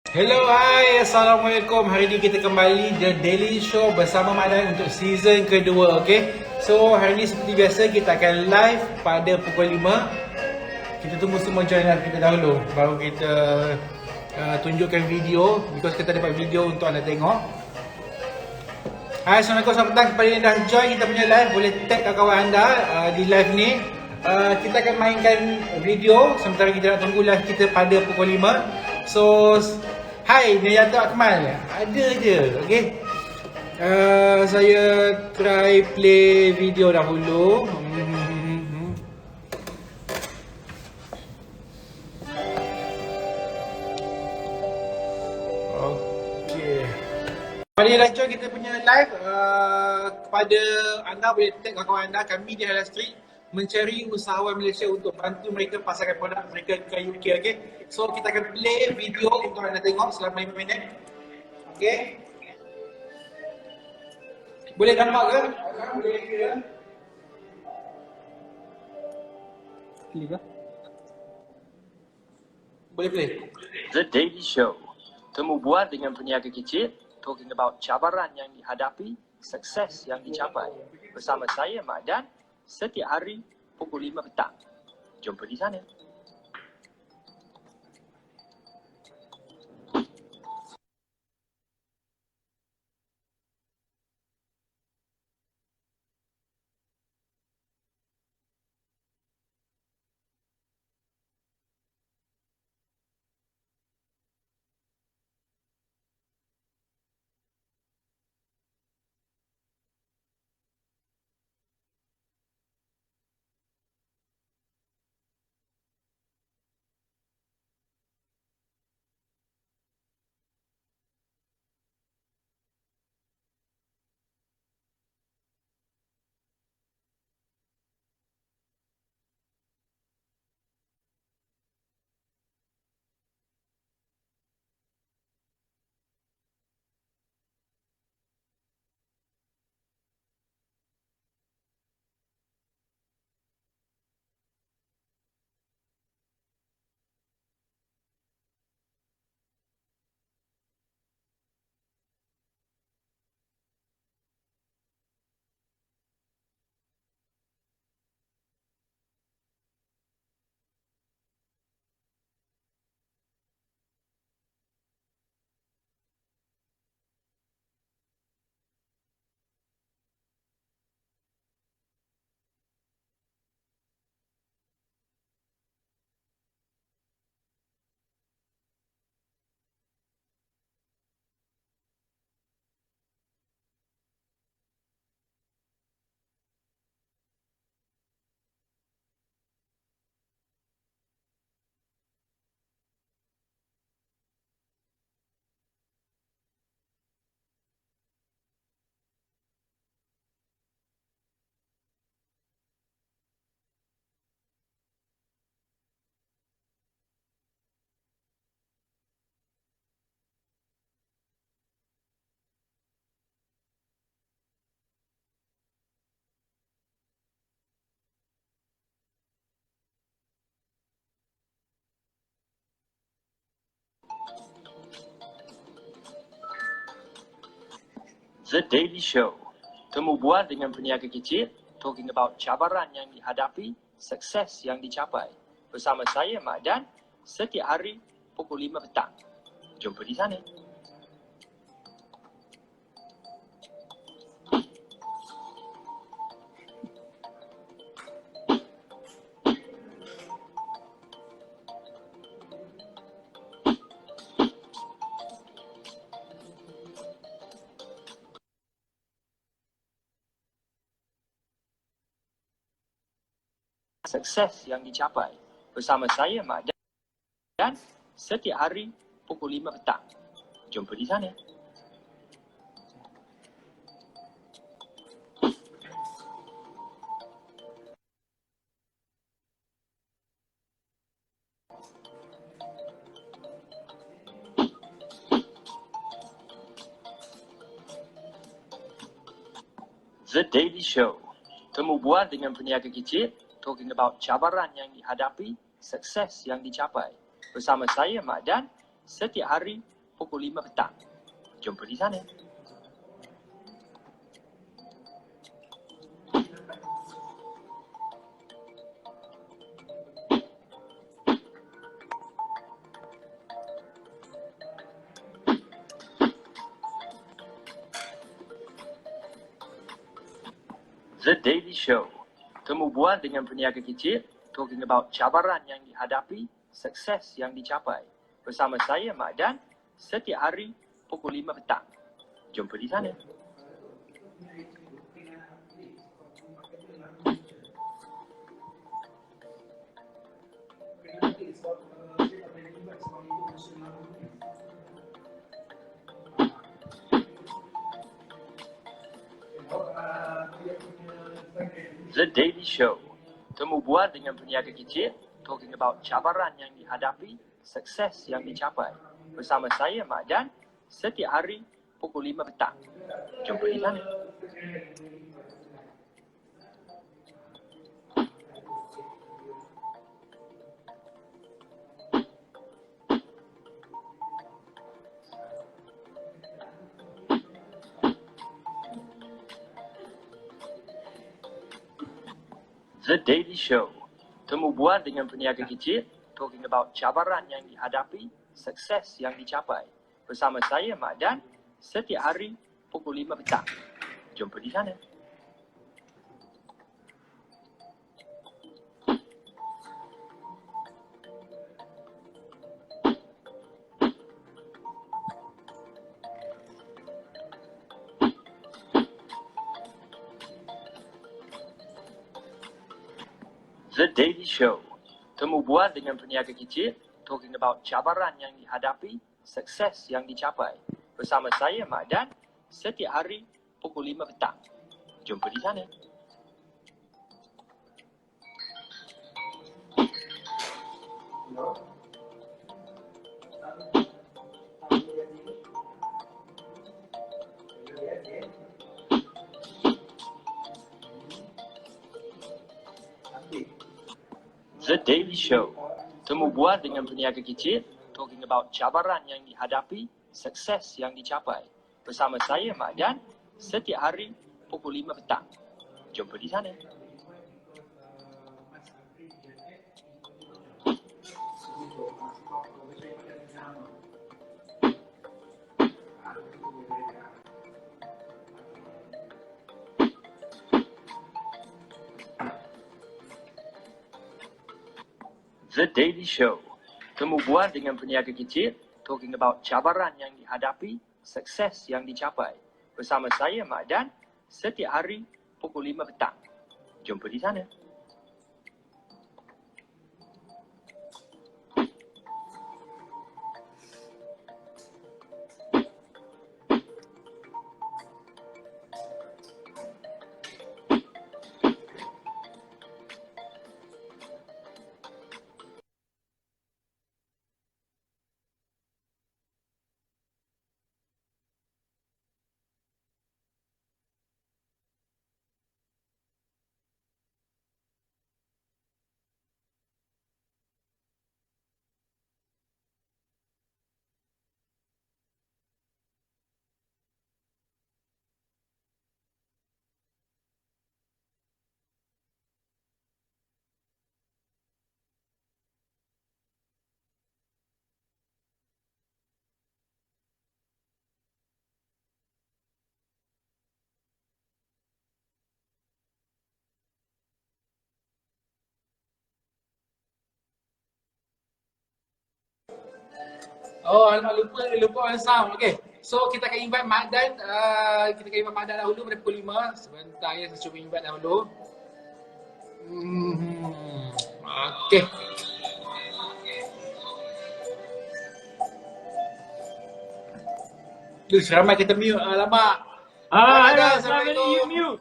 Hello, hai, Assalamualaikum. Hari ini kita kembali The Daily Show bersama Madan untuk season kedua, okay? So, hari ini seperti biasa kita akan live pada pukul 5. Kita tunggu semua join live kita dahulu, baru kita tunjukkan video, because kita dapat video untuk anda tengok. Hai, Assalamualaikum, selamat petang kepada yang dah join kita punya live. Boleh tag kawan-kawan anda di live ni. Kita akan mainkan video sementara kita nak tunggu live kita pada pukul 5. So, hai, Niyato Akmal. Ada je, okay. Saya try play video dahulu. Okay. Kepada yang dah join kita punya live, kepada anda boleh tag kawan-kawan anda, kami di Halal Street mencari usahawan Malaysia untuk bantu mereka pasarkan produk mereka ke UK, okay? So, kita akan play video untuk anda tengok selama 5 minit. Okay? Boleh nampak ke? Boleh ke? Play ke? Boleh play? The Daily Show. Temu bual dengan peniaga kecil, talking about cabaran yang dihadapi, sukses yang dicapai. Bersama saya, Mak Dan, setiap hari pukul 5 petang. Jumpa di sana. The Daily Show. Temu bual dengan peniaga kecil, talking about cabaran yang dihadapi, sukses yang dicapai. Bersama saya, Mak Dan, setiap hari pukul 5 petang. Jumpa di sana. Sukses yang dicapai. Bersama saya, Mak Dan, setiap hari pukul 5 petang. Jumpa di sana. The Daily Show. Temu bual dengan peniaga kecil, talking about cabaran yang dihadapi, sukses yang dicapai. Bersama saya, Mak Dan, setiap hari pukul 5 petang. Jumpa di sana. The Daily Show. Temu bual dengan peniaga kecil, talking about cabaran yang dihadapi, sukses yang dicapai. Bersama saya, Mak Dan, setiap hari pukul 5 petang. Jumpa di sana. The Daily Show. Temu bual dengan peniaga kecil, talking about cabaran yang dihadapi, sukses yang dicapai. Bersama saya, Mak Dan, setiap hari pukul 5 petang. Jumpa di sana. The Daily Show. Temu bual dengan peniaga kecil, talking about cabaran yang dihadapi, sukses yang dicapai. Bersama saya, Mak Dan, setiap hari pukul 5 petang. Jumpa di sana. The Daily Show. Temu bual dengan peniaga kecil, talking about cabaran yang dihadapi, sukses yang dicapai. Bersama saya, Mak Dan, setiap hari pukul 5 petang. Jumpa di sana. The Daily Show. Temu bual dengan peniaga kecil, talking about cabaran yang dihadapi, sukses yang dicapai. Bersama saya, Mak Dan, setiap hari pukul 5 petang. Jumpa di sana. The Daily Show. Temu bual dengan peniaga kecil, talking about cabaran yang dihadapi, sukses yang dicapai. Bersama saya, Mak Dan, setiap hari pukul 5 petang. Jumpa di sana. Oh, alamak, lupa on sound. Okay. So kita akan invite Mak Dan, kita akan invite Mak Dan dahulu pada pukul 5. Sebentar ya, saya cuba invite dahulu. Okay. Duh, seramai kita mute. Alamak. Assalamualaikum. Mute.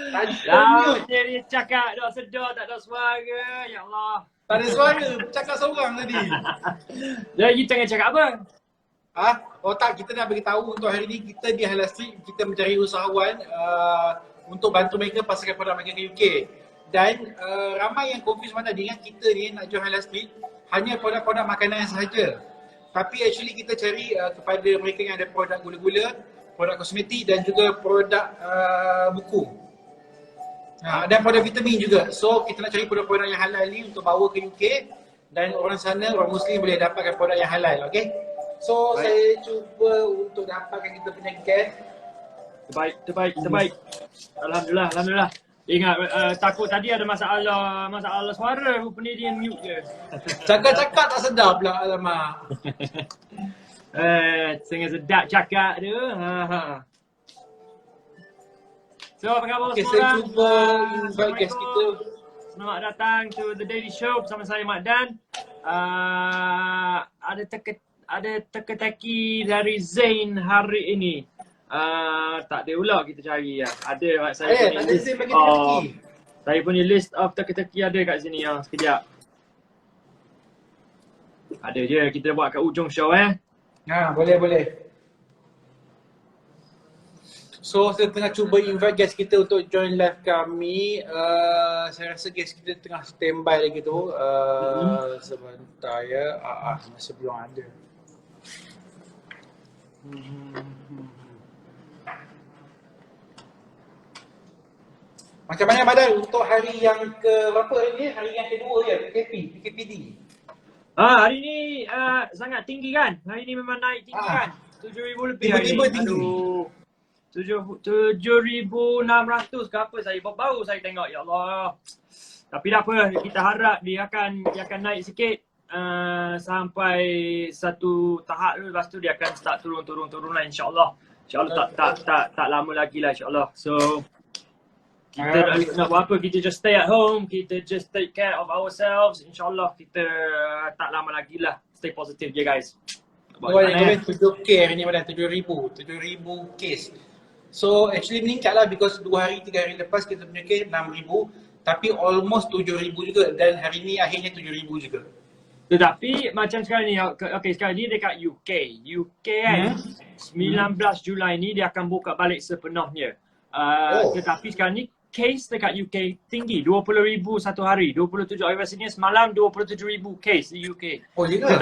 Tadi Lama mute. dia cakap, tak sedar, tak ada suara. Ya Allah. Tak ada suara. Cakap seorang tadi. Jadi tengah cakap apa? Oh tak, kita nak beritahu untuk hari ni kita di Halal Street, kita mencari usahawan untuk bantu mereka pasarkan produk mereka ke UK. Dan ramai yang confuse mana dengan kita ni nak jual Halal Street hanya produk-produk makanan sahaja. Tapi actually kita cari kepada mereka yang ada produk gula-gula, produk kosmetik dan juga produk buku. Dan produk vitamin juga. So kita nak cari produk-produk yang halal ni untuk bawa ke UK dan orang sana, orang Muslim boleh dapatkan produk yang halal, okay? So saya cuba untuk dapatkan kita punya guest. Terbaik. Alhamdulillah. Ingat takut tadi ada masalah suara, rupanya dia mute je. Cakap-cakap tak sedap pula, alamak. Sangat sedap cakap dia. So apa khabar Okay, semua saya orang? cuba invite guest kita. Selamat datang to The Daily Show bersama saya Mak Dan. Ada teka-teki dari Zain hari ini. Tak ada pula kita cari ya. Ada saya punya tak ada list. Zain bagi teka-teki. Saya punya list of teka-teki ada kat sini ya. Sekejap. Ada je, kita buat kat ujung show Boleh. So saya tengah cuba invite guest kita untuk join live kami. Saya rasa guest kita tengah standby lagi tu. Sebentar ya. Masih belum ada. Macam mana badan untuk hari yang ke berapa ni? Hari yang kedua ya, PKPD. Hari ni sangat tinggi kan? Hari ni memang naik tinggi kan? 7,000 lebih hari ni. Tiba-tiba tinggi. 7,600 ke apa baru saya tengok, ya Allah. Tapi tak apa, kita harap dia akan naik sikit sampai satu tahap tu, lepas tu dia akan start turun lah insya-Allah. InsyaAllah tak lama lagi lah insyaAllah. So kita nak buat apa, kita just stay at home, kita just take care of ourselves. InsyaAllah kita tak lama lagi lah. Stay positive je guys. Boleh 7K hari ni badan, 7,000 case. So actually meningkat lah because 2 hari 3 hari lepas kita punya case 6,000, tapi almost 7,000 juga dan hari ni akhirnya 7,000 juga. Tetapi macam sekarang ni, okay, sekarang ni dekat UK kan, 19 Julai ni dia akan buka balik sepenuhnya. Tetapi sekarang ni case dekat UK tinggi, 20,000 satu hari, 27 hari rasanya semalam 27,000 case di UK. Oh ya ke?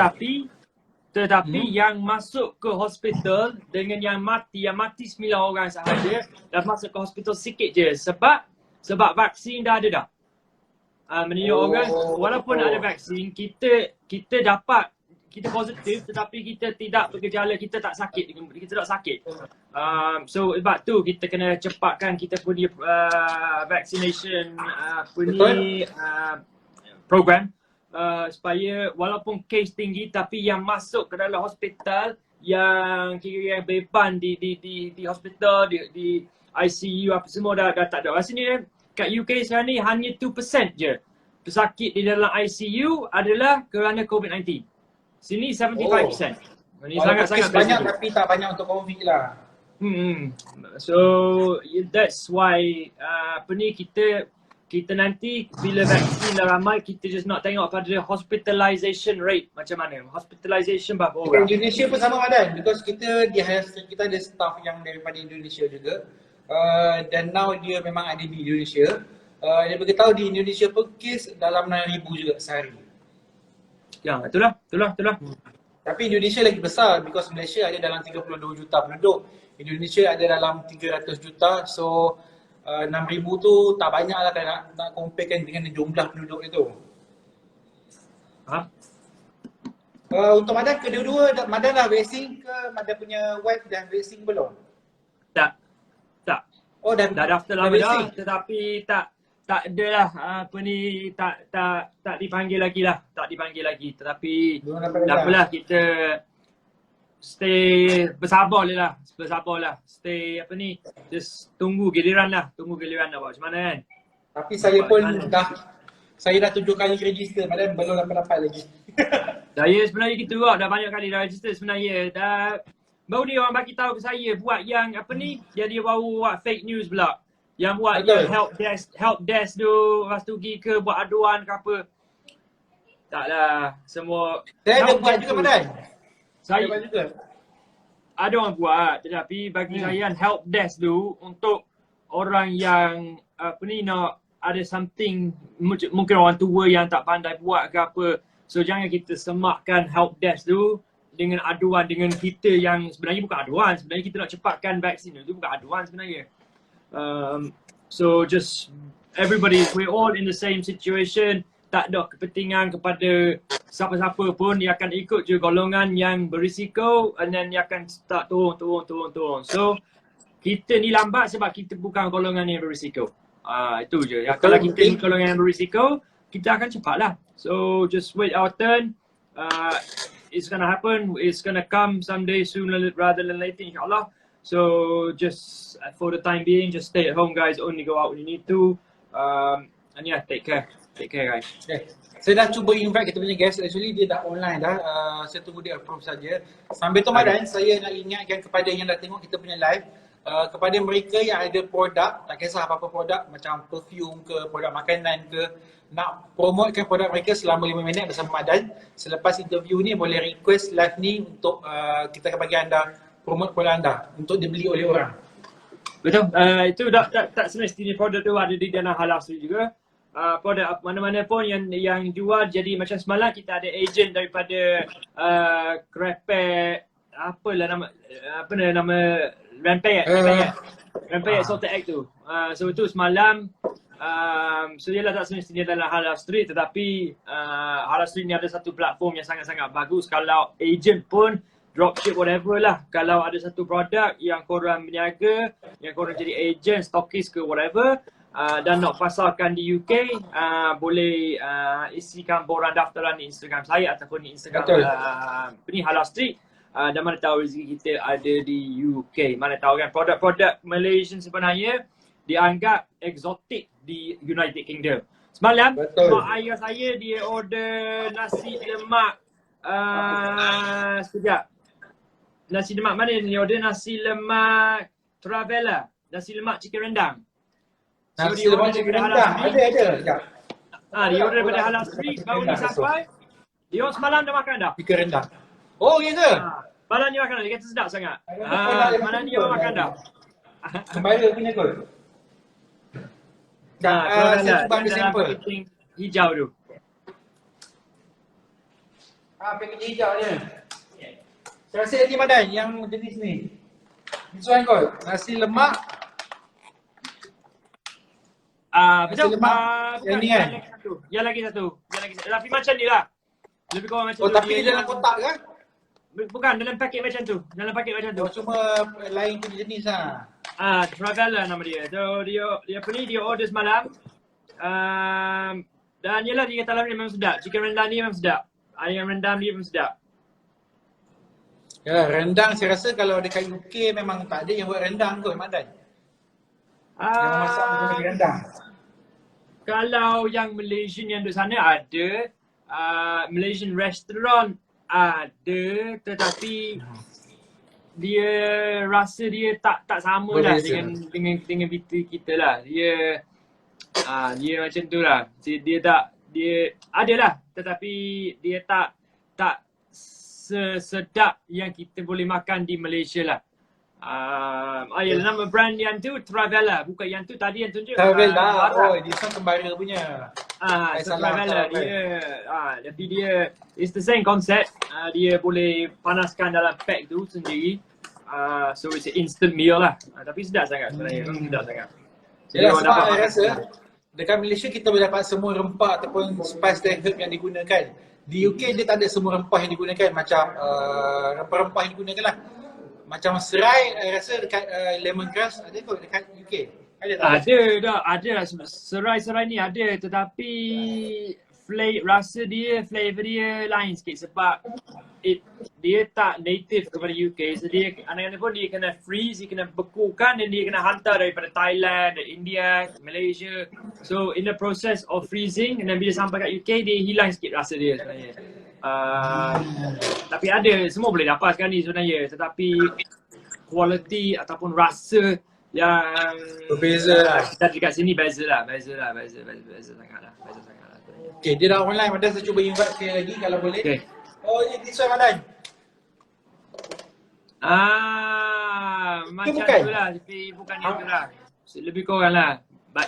Tetapi yang masuk ke hospital dengan yang mati 9 orang sahaja, dah masuk ke hospital sikit je sebab vaksin dah ada dah. Menunjuk orang walaupun ada vaksin, kita positif tetapi kita tidak bergejala, kita tak sakit. So sebab tu kita kena cepatkan kita punya vaccination program supaya walaupun kes tinggi tapi yang masuk ke dalam hospital, yang kira yang beban di hospital, di ICU apa semua dah tak ada. Rasanya kat UK sekarang ni hanya 2% je pesakit di dalam ICU adalah kerana COVID-19. Sini 75%. Ini sangat-sangat banyak tapi tak banyak untuk COVID lah. So that's why kita nanti bila vaksin dah ramai, kita just nak tengok pada hospitalization rate macam mana. Hospitalization berapa orang. Indonesia pun sama badan because kita ada staff yang daripada Indonesia juga. Dan now dia memang ada di Indonesia. Dia beritahu di Indonesia pun kes dalam 6,000 juga sehari. Ya, itulah. Tapi Indonesia lagi besar because Malaysia ada dalam 32 juta penduduk. Indonesia ada dalam 300 juta. So 6,000 tu tak banyak lah kalau nak comparekan dengan jumlah penduduk itu. Untuk Madan kedua-dua, Madan dah vaksin ke? Madan punya wife dah vaksin belum? Tak. Oh dah daftar lama dah, tetapi tak adalah tak dipanggil lagi. Tetapi tak apalah, kita stay bersabar lah. Stay just tunggu giliran lah buat macam mana kan. Tapi saya pun dah 7 kali register, Madan belum dapat lagi. Saya sebenarnya kita juga dah banyak kali dah register sebenarnya. Baru ni orang bagi tahu ke saya buat yang dia baru buat fake news pula. Yang buat yang help desk tu, lepas tu pergi ke buat aduan ke apa. Taklah, semua saya ada buat juga Madan. Saya buat juga. Ada orang buat, tetapi bagi saya help desk tu untuk orang yang nak ada something, mungkin orang tua yang tak pandai buat ke apa. So jangan kita semakkan help desk tu dengan aduan dengan kita yang sebenarnya bukan aduan, sebenarnya kita nak cepatkan vaksin itu bukan aduan sebenarnya. So just everybody, we're all in the same situation. Tak ada kepentingan kepada siapa-siapa pun, dia akan ikut je golongan yang berisiko and then dia akan start turun. So kita ni lambat sebab kita bukan golongan yang berisiko. Itu je. Kalau kita ni golongan yang berisiko, kita akan cepat lah. So just wait our turn. It's gonna happen. It's gonna come someday sooner rather than later, insyaAllah. So just for the time being, just stay at home, guys. Only go out when you need to. And yeah, take care. Take care, guys. Okay. Saya dah cuba invite kita punya guest. Actually dia dah online dah. Saya tunggu dia approve saja. Sambil tu Madan, saya nak ingatkan kepada yang dah tengok kita punya live, kepada mereka yang ada produk, tak kisah apa-apa produk macam perfume ke, produk makanan ke, nak promotekan produk mereka selama 5 minit bersama Madan. Selepas interview ni boleh request live ni untuk kita akan bagi anda promote produk anda untuk dibeli oleh orang. Betul. Itu tak semestinya produk tu ada di dalam Halal Street juga. Produk mana-mana pun yang jual, jadi macam semalam kita ada agent daripada Krepek, apalah nama Rempeyek Salted Egg tu. So itu semalam. So dia lah tak semestinya dalam Halal Street, tetapi Halal Street ni ada satu platform yang sangat-sangat bagus kalau agent pun dropship whatever lah. Kalau ada satu produk yang korang berniaga, yang korang jadi agent, stockist ke whatever, dan nak pasarkan di UK, boleh isikan borang daftaran di Instagram saya ataupun di Instagram ni Halal Street. Dan mana tahu rezeki kita ada di UK. Mana tahu kan, produk-produk Malaysian sebenarnya dianggap eksotik di United Kingdom. Semalam mak ayah saya dia order nasi lemak sekejap. Nasi lemak mana dia order? Nasi lemak Travella, nasi lemak chicken rendang. So Nasi lemak chicken rendang ada. Sekejap. Dia order daripada Halal Street, baru ni sampai. Dia semalam dah makan dah. Chicken rendang. Oh ya ke? Malam ni makan dah, dia kata sedap sangat. Malam ni dia makan dah. Kembali punya kot. Saya cuba ambil sampel. Hijau tu. Packaging hijau dia. Saya rasa ni Madan yang jenis ni. This one kot. Nasi lemak. Betul. Yang ni kan? Yang lagi satu. Tapi macam ni lah. Lebih kurang macam tu. Oh tapi dia dalam kotak kan? Bukan, dalam paket macam tu. Oh cuma lain punya jenis lah. Traveller nama dia. So dia order semalam. Dan yelah dia kata ni memang sedap. Chicken rendang ni memang sedap. Ayam rendang ni memang sedap. Ya, rendang saya rasa kalau dekat UK memang tak ada yang buat rendang kot Madan. Yang masak menggunakan rendang. Kalau yang Malaysian yang di sana ada, Malaysian restaurant ada, tetapi dia rasa dia tak sama lah dengan kita lah. Dia macam tu lah. Dia ada lah, tetapi dia tak sesedap yang kita boleh makan di Malaysia lah. Nama brand yang tu Travella, bukan yang tu tadi yang tunjuk. Travella, dia sang kembara punya. Travella tapi dia it's the same concept. Dia boleh panaskan dalam pack tu sendiri. So it's an instant meal lah. Tapi sedap sangat sebenarnya. Sedap sangat. Jadi sebab saya rasa dekat Malaysia kita boleh dapat semua rempah ataupun spice dan herb yang digunakan. Di UK dia tak ada semua rempah yang digunakan macam rempah-rempah yang digunakan lah. Macam serai, saya rasa dekat lemongrass ada kot dekat UK. Ada serai-serai ni ada, tetapi flavor dia lain sikit sebab dia tak native kepada UK. So dia anak-anak pun dia kena freeze, dia kena bekukan dan dia kena hantar daripada Thailand, India, Malaysia. So in the process of freezing, dan bila sampai kat UK dia hilang sikit rasa dia sebenarnya. Tapi ada, semua boleh dapat sekarang ni sebenarnya, tetapi quality ataupun rasa yang berbeza lah. Kita dekat sini beza sangat lah. Okay, dia dah online, Madan saya cuba invite sekali lagi kalau boleh. Okay. Oh, this one Madan. Macam bukan? tu lah, tapi bukan yang tu lah. Lebih kurang lah.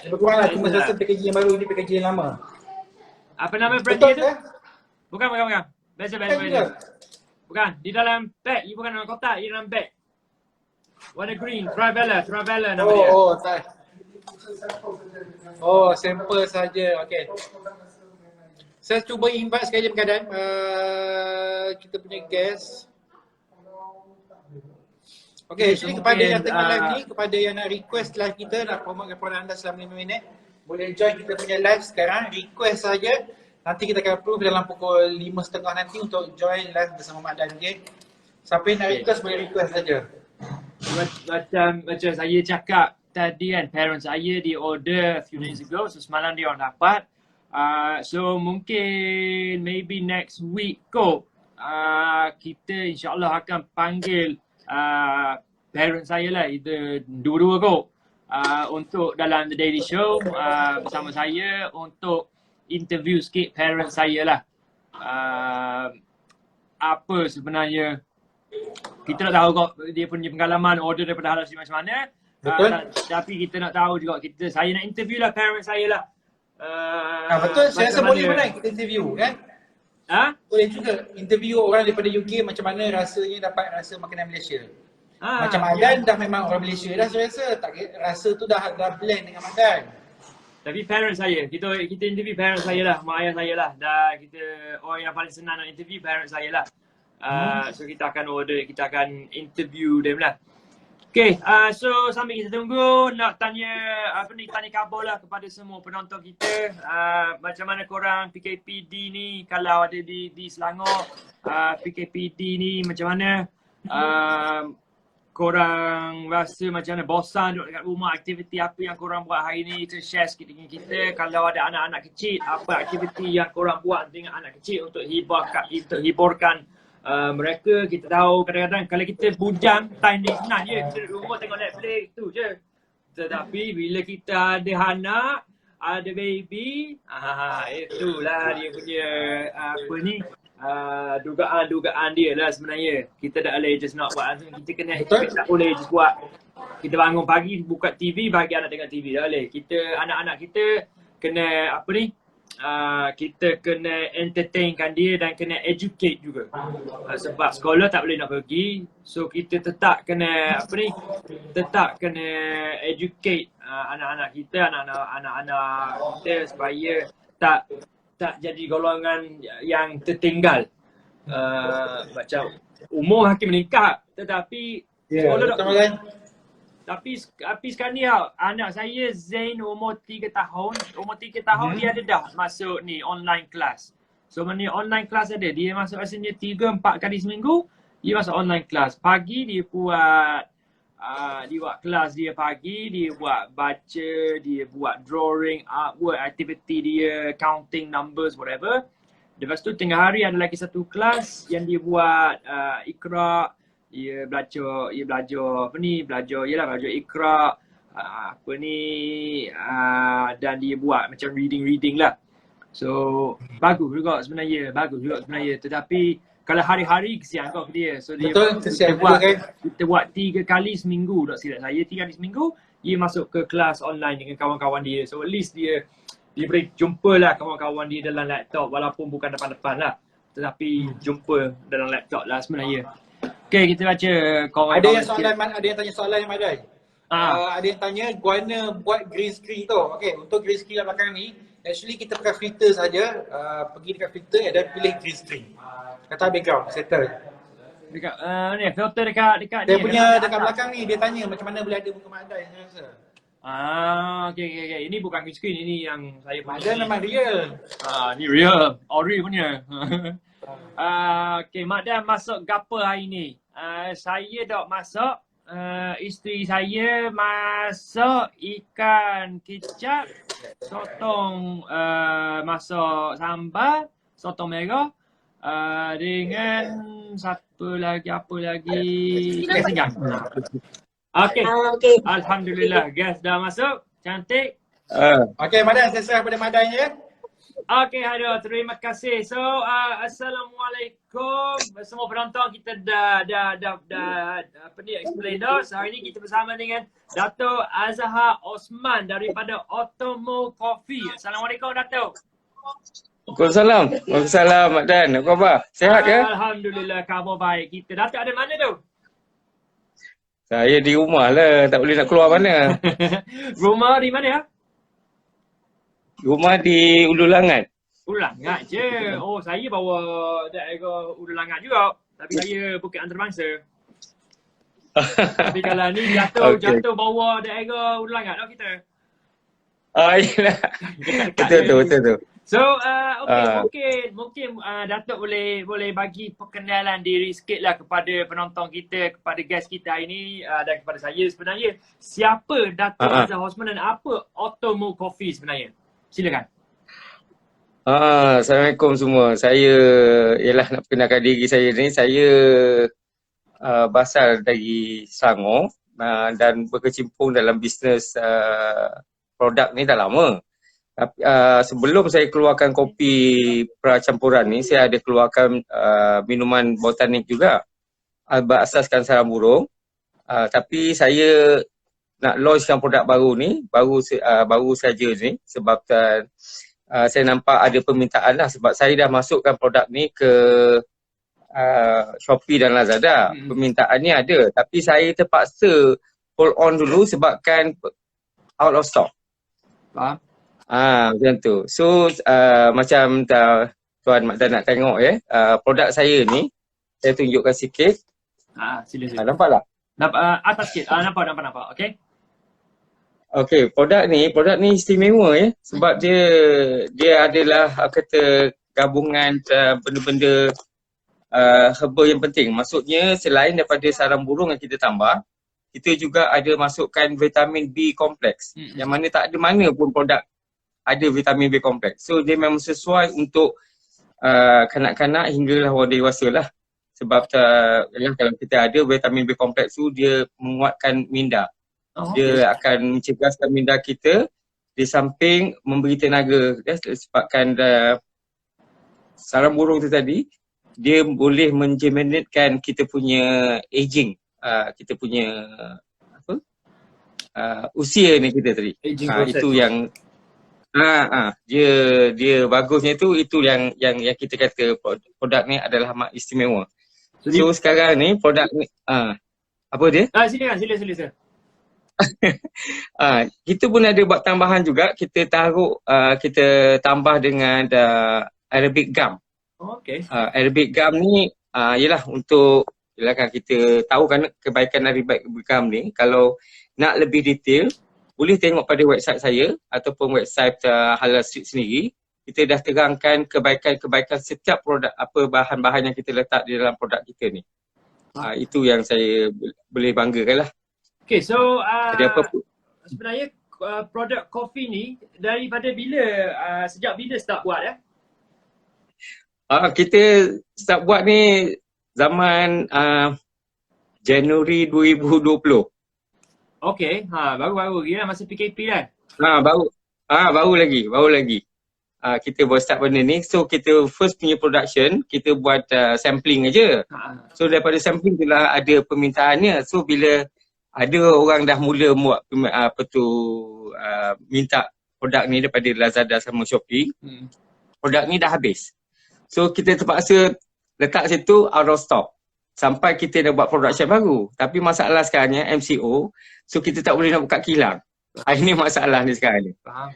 Lebih kurang lah, cuma rasa packaging yang baru ni packaging yang lama. Apa nama brand Betul dia tu? Bukan. Biasa. Bukan, di dalam bag. Ia bukan dalam kotak, ia dalam bag. Warna green, Traveller nama dia. Tak. Oh, sampel saja. Okey. Saya cuba invite sekali berkeadaan kita punya guest. Okey, So actually kepada yang mungkin, tengah live ni, kepada yang nak request live kita, nak promote kepada anda selama 5 minit, boleh join kita punya live sekarang, request saja. Nanti kita akan approve dalam pukul 5.30 nanti untuk join live bersama Mak Dan, okey? Siapa yang nak request boleh request saja. macam saya cakap tadi kan, parents saya di order a few days ago, so semalam dia orang dapat. So mungkin maybe next week kot, kita insyaAllah akan panggil parents saya lah, either dua-dua kot, untuk dalam The Daily Show bersama saya untuk interview sikit parents saya lah. Apa sebenarnya, kita nak tahu kok dia punya pengalaman order daripada Halal Street macam mana. Betul. Tapi kita nak tahu juga, saya nak interview lah parents saya lah. Betul, saya rasa macam boleh mana- kita interview kan? Boleh juga interview orang daripada UK macam mana rasanya dapat rasa makanan Malaysia. Macam ya. Madan dah memang orang Malaysia dah, saya rasa tak rasa tu dah blend dengan Madan. Tapi parents saya, kita interview parents saya lah, mak ayah saya lah. Dan kita, orang yang paling senang nak interview parents saya lah. So kita akan order, kita akan interview them lah. Okay, so sambil kita tunggu, nak tanya tanya khabar lah kepada semua penonton kita. Macam mana korang PKPD ni, kalau ada di Selangor, PKPD ni macam mana? Korang rasa macam mana, bosan duduk dekat rumah, aktiviti apa yang korang buat hari ni, kita share sikit dengan kita. Kalau ada anak-anak kecil, apa aktiviti yang korang buat dengan anak kecil untuk hiburkan mereka. Kita tahu kadang-kadang kalau kita bujang, time ni senang je, kita duduk rumah tengok Netflix tu je. Tetapi bila kita ada anak, ada baby, itulah dia punya dugaan dia lah sebenarnya. Kita tak boleh just nak buat, kita tak boleh just buat. Kita bangun pagi, buka TV, bagi anak tengok TV, tak boleh. Anak-anak kita kena kita kena entertainkan dia dan kena educate juga. Sebab sekolah tak boleh nak pergi, so kita tetap kena tetap kena educate anak-anak kita, anak-anak kita supaya tak jadi golongan yang tertinggal. Macam umur makin meningkat, tetapi sekolah Tapi sekarang ni anak saya Zain umur 3 tahun. Dia ada dah masuk ni online class. So mana online class ada, dia masuk rasanya 3-4 kali seminggu dia masuk online class. Pagi dia buat kelas dia pagi, dia buat baca, dia buat drawing, artwork, aktiviti dia, counting numbers, whatever. Lepas tu tengah hari ada lagi satu kelas yang dia buat Iqra. Dia belajar belajar Iqra, dan dia buat macam reading lah. So bagus juga sebenarnya. Tetapi kalau hari-hari kesian kau ke dia. So dia kita buat 3 kali seminggu, tak silap saya, 3 kali seminggu dia masuk ke kelas online dengan kawan-kawan dia. So at least dia boleh jumpa lah kawan-kawan dia dalam laptop, walaupun bukan depan-depan lah, tetapi jumpa dalam laptop lah sebenarnya. Okay, kita baca kawan-kawan. Ada yang tanya soalan yang Madai. Ada yang tanya Guana buat green screen tu. Okay, untuk green screen yang belakang ni, actually kita pakai filter saja. Pergi dekat filter dan pilih green screen. Kata background, settle. Dekat ni filter dekat dia punya dekat belakang ni, dia tanya macam mana boleh ada muka Madai, saya rasa. Okay. Ini bukan green screen, ini yang saya punya. Madai memang real. Ni real, ori punya. Okay, Mak Dan masuk gapo hari ni? Saya dah masak. Isteri saya masak ikan kicap, sotong, masak sambal, sotong merah, dengan satu lagi, apa lagi? Singgang. Okay. Alhamdulillah, gas dah masuk. Cantik. Okay, Madan, saya serah pada Madan je. Okay, terima kasih. So, Assalamualaikum semua penonton. Kita dah explain dah. So, hari ni kita bersama dengan Dato' Azhar Osman daripada Otomo Coffee. Assalamualaikum, Dato'. Waalaikumsalam. Waalaikumsalam Mak Dan. Apa khabar? Sihat ke? Alhamdulillah, khabar baik kita. Datuk ada mana tu? Saya di rumah lah. Tak boleh nak keluar mana. Rumah di mana ya? Rumah di Ulu Langat. Ulangat je. Oh, saya bawa daerah Ulangat juga. Tapi saya bukan antarabangsa. Tapi kalau ni jatuh Okey. jatuh bawah daerah Ulangat lah kita. Yelah. Dekat-dekat Betul je. tu. So, Ah. mungkin Datuk boleh bagi perkenalan diri sikit lah kepada penonton kita, kepada guest kita hari ni dan kepada saya sebenarnya. Siapa Datuk Azhar Osman dan apa Otomo Coffee sebenarnya? Silakan. Assalamualaikum semua. Saya ialah nak perkenalkan diri saya ni. Saya berasal dari Selangor dan berkecimpung dalam bisnes produk ni dah lama. Tapi sebelum saya keluarkan kopi pracampuran ni, saya ada keluarkan minuman botanik juga berasaskan sarang burung. Tapi saya nak launchkan produk baru ni, baru saja ni sebab saya nampak ada permintaan lah sebab saya dah masukkan produk ni ke Shopee dan Lazada. Permintaannya ada tapi saya terpaksa hold on dulu sebabkan out of stock. Faham? Macam tu. So macam Tuan Mak Dan nak tengok produk saya ni, saya tunjukkan sikit. Sila. Nampak tak? Nampak atas sikit. Nampak. Okey. Okey, produk ni istimewa sebab dia adalah kata gabungan benda-benda herba yang penting. Maksudnya selain daripada sarang burung yang kita tambah, kita juga ada masukkan vitamin B kompleks. Yang mana tak ada mana pun produk ada vitamin B kompleks. So dia memang sesuai untuk kanak-kanak hinggalah orang dewasa lah. Sebab kalau kita ada vitamin B kompleks tu dia menguatkan minda. Dia akan mencegahkan minda kita di samping memberi tenaga sebabkan sarang burung tu tadi dia boleh menjeminitkan kita punya aging, kita punya usia ni kita tadi. Itu yang dia bagusnya itu yang kita kata produk ni adalah amat istimewa. So sekarang ni produk ni apa dia? Sila. Kita pun ada buat tambahan juga. Kita taruh kita tambah dengan Arabic gum. Okey. Arabic gum ni ialah untuk kan kita tahu kan kebaikan Arabic gum ni. Kalau nak lebih detail boleh tengok pada website saya ataupun website Halal Street sendiri. Kita dah terangkan kebaikan-kebaikan setiap produk, apa bahan-bahan yang kita letak di dalam produk kita ni. Itu yang saya boleh banggakan lah. Okay, so apa sebenarnya produk kopi ni daripada bila, sejak bila start buat ya? Kita start buat ni zaman Januari 2020. Okay, baru-baru lagi lah masa PKP kan? Baru lagi. Kita buat start benda ni. So kita first punya production, kita buat sampling aja. So daripada sampling tu lah ada permintaannya. So bila ada orang dah mula buat minta produk ni daripada Lazada sama Shopee, produk ni dah habis. So kita terpaksa letak situ out of stock sampai kita dah buat production baru. Tapi masalah sekarang ni MCO, so kita tak boleh nak buka kilang. Ini masalah ni sekarang ni. Faham.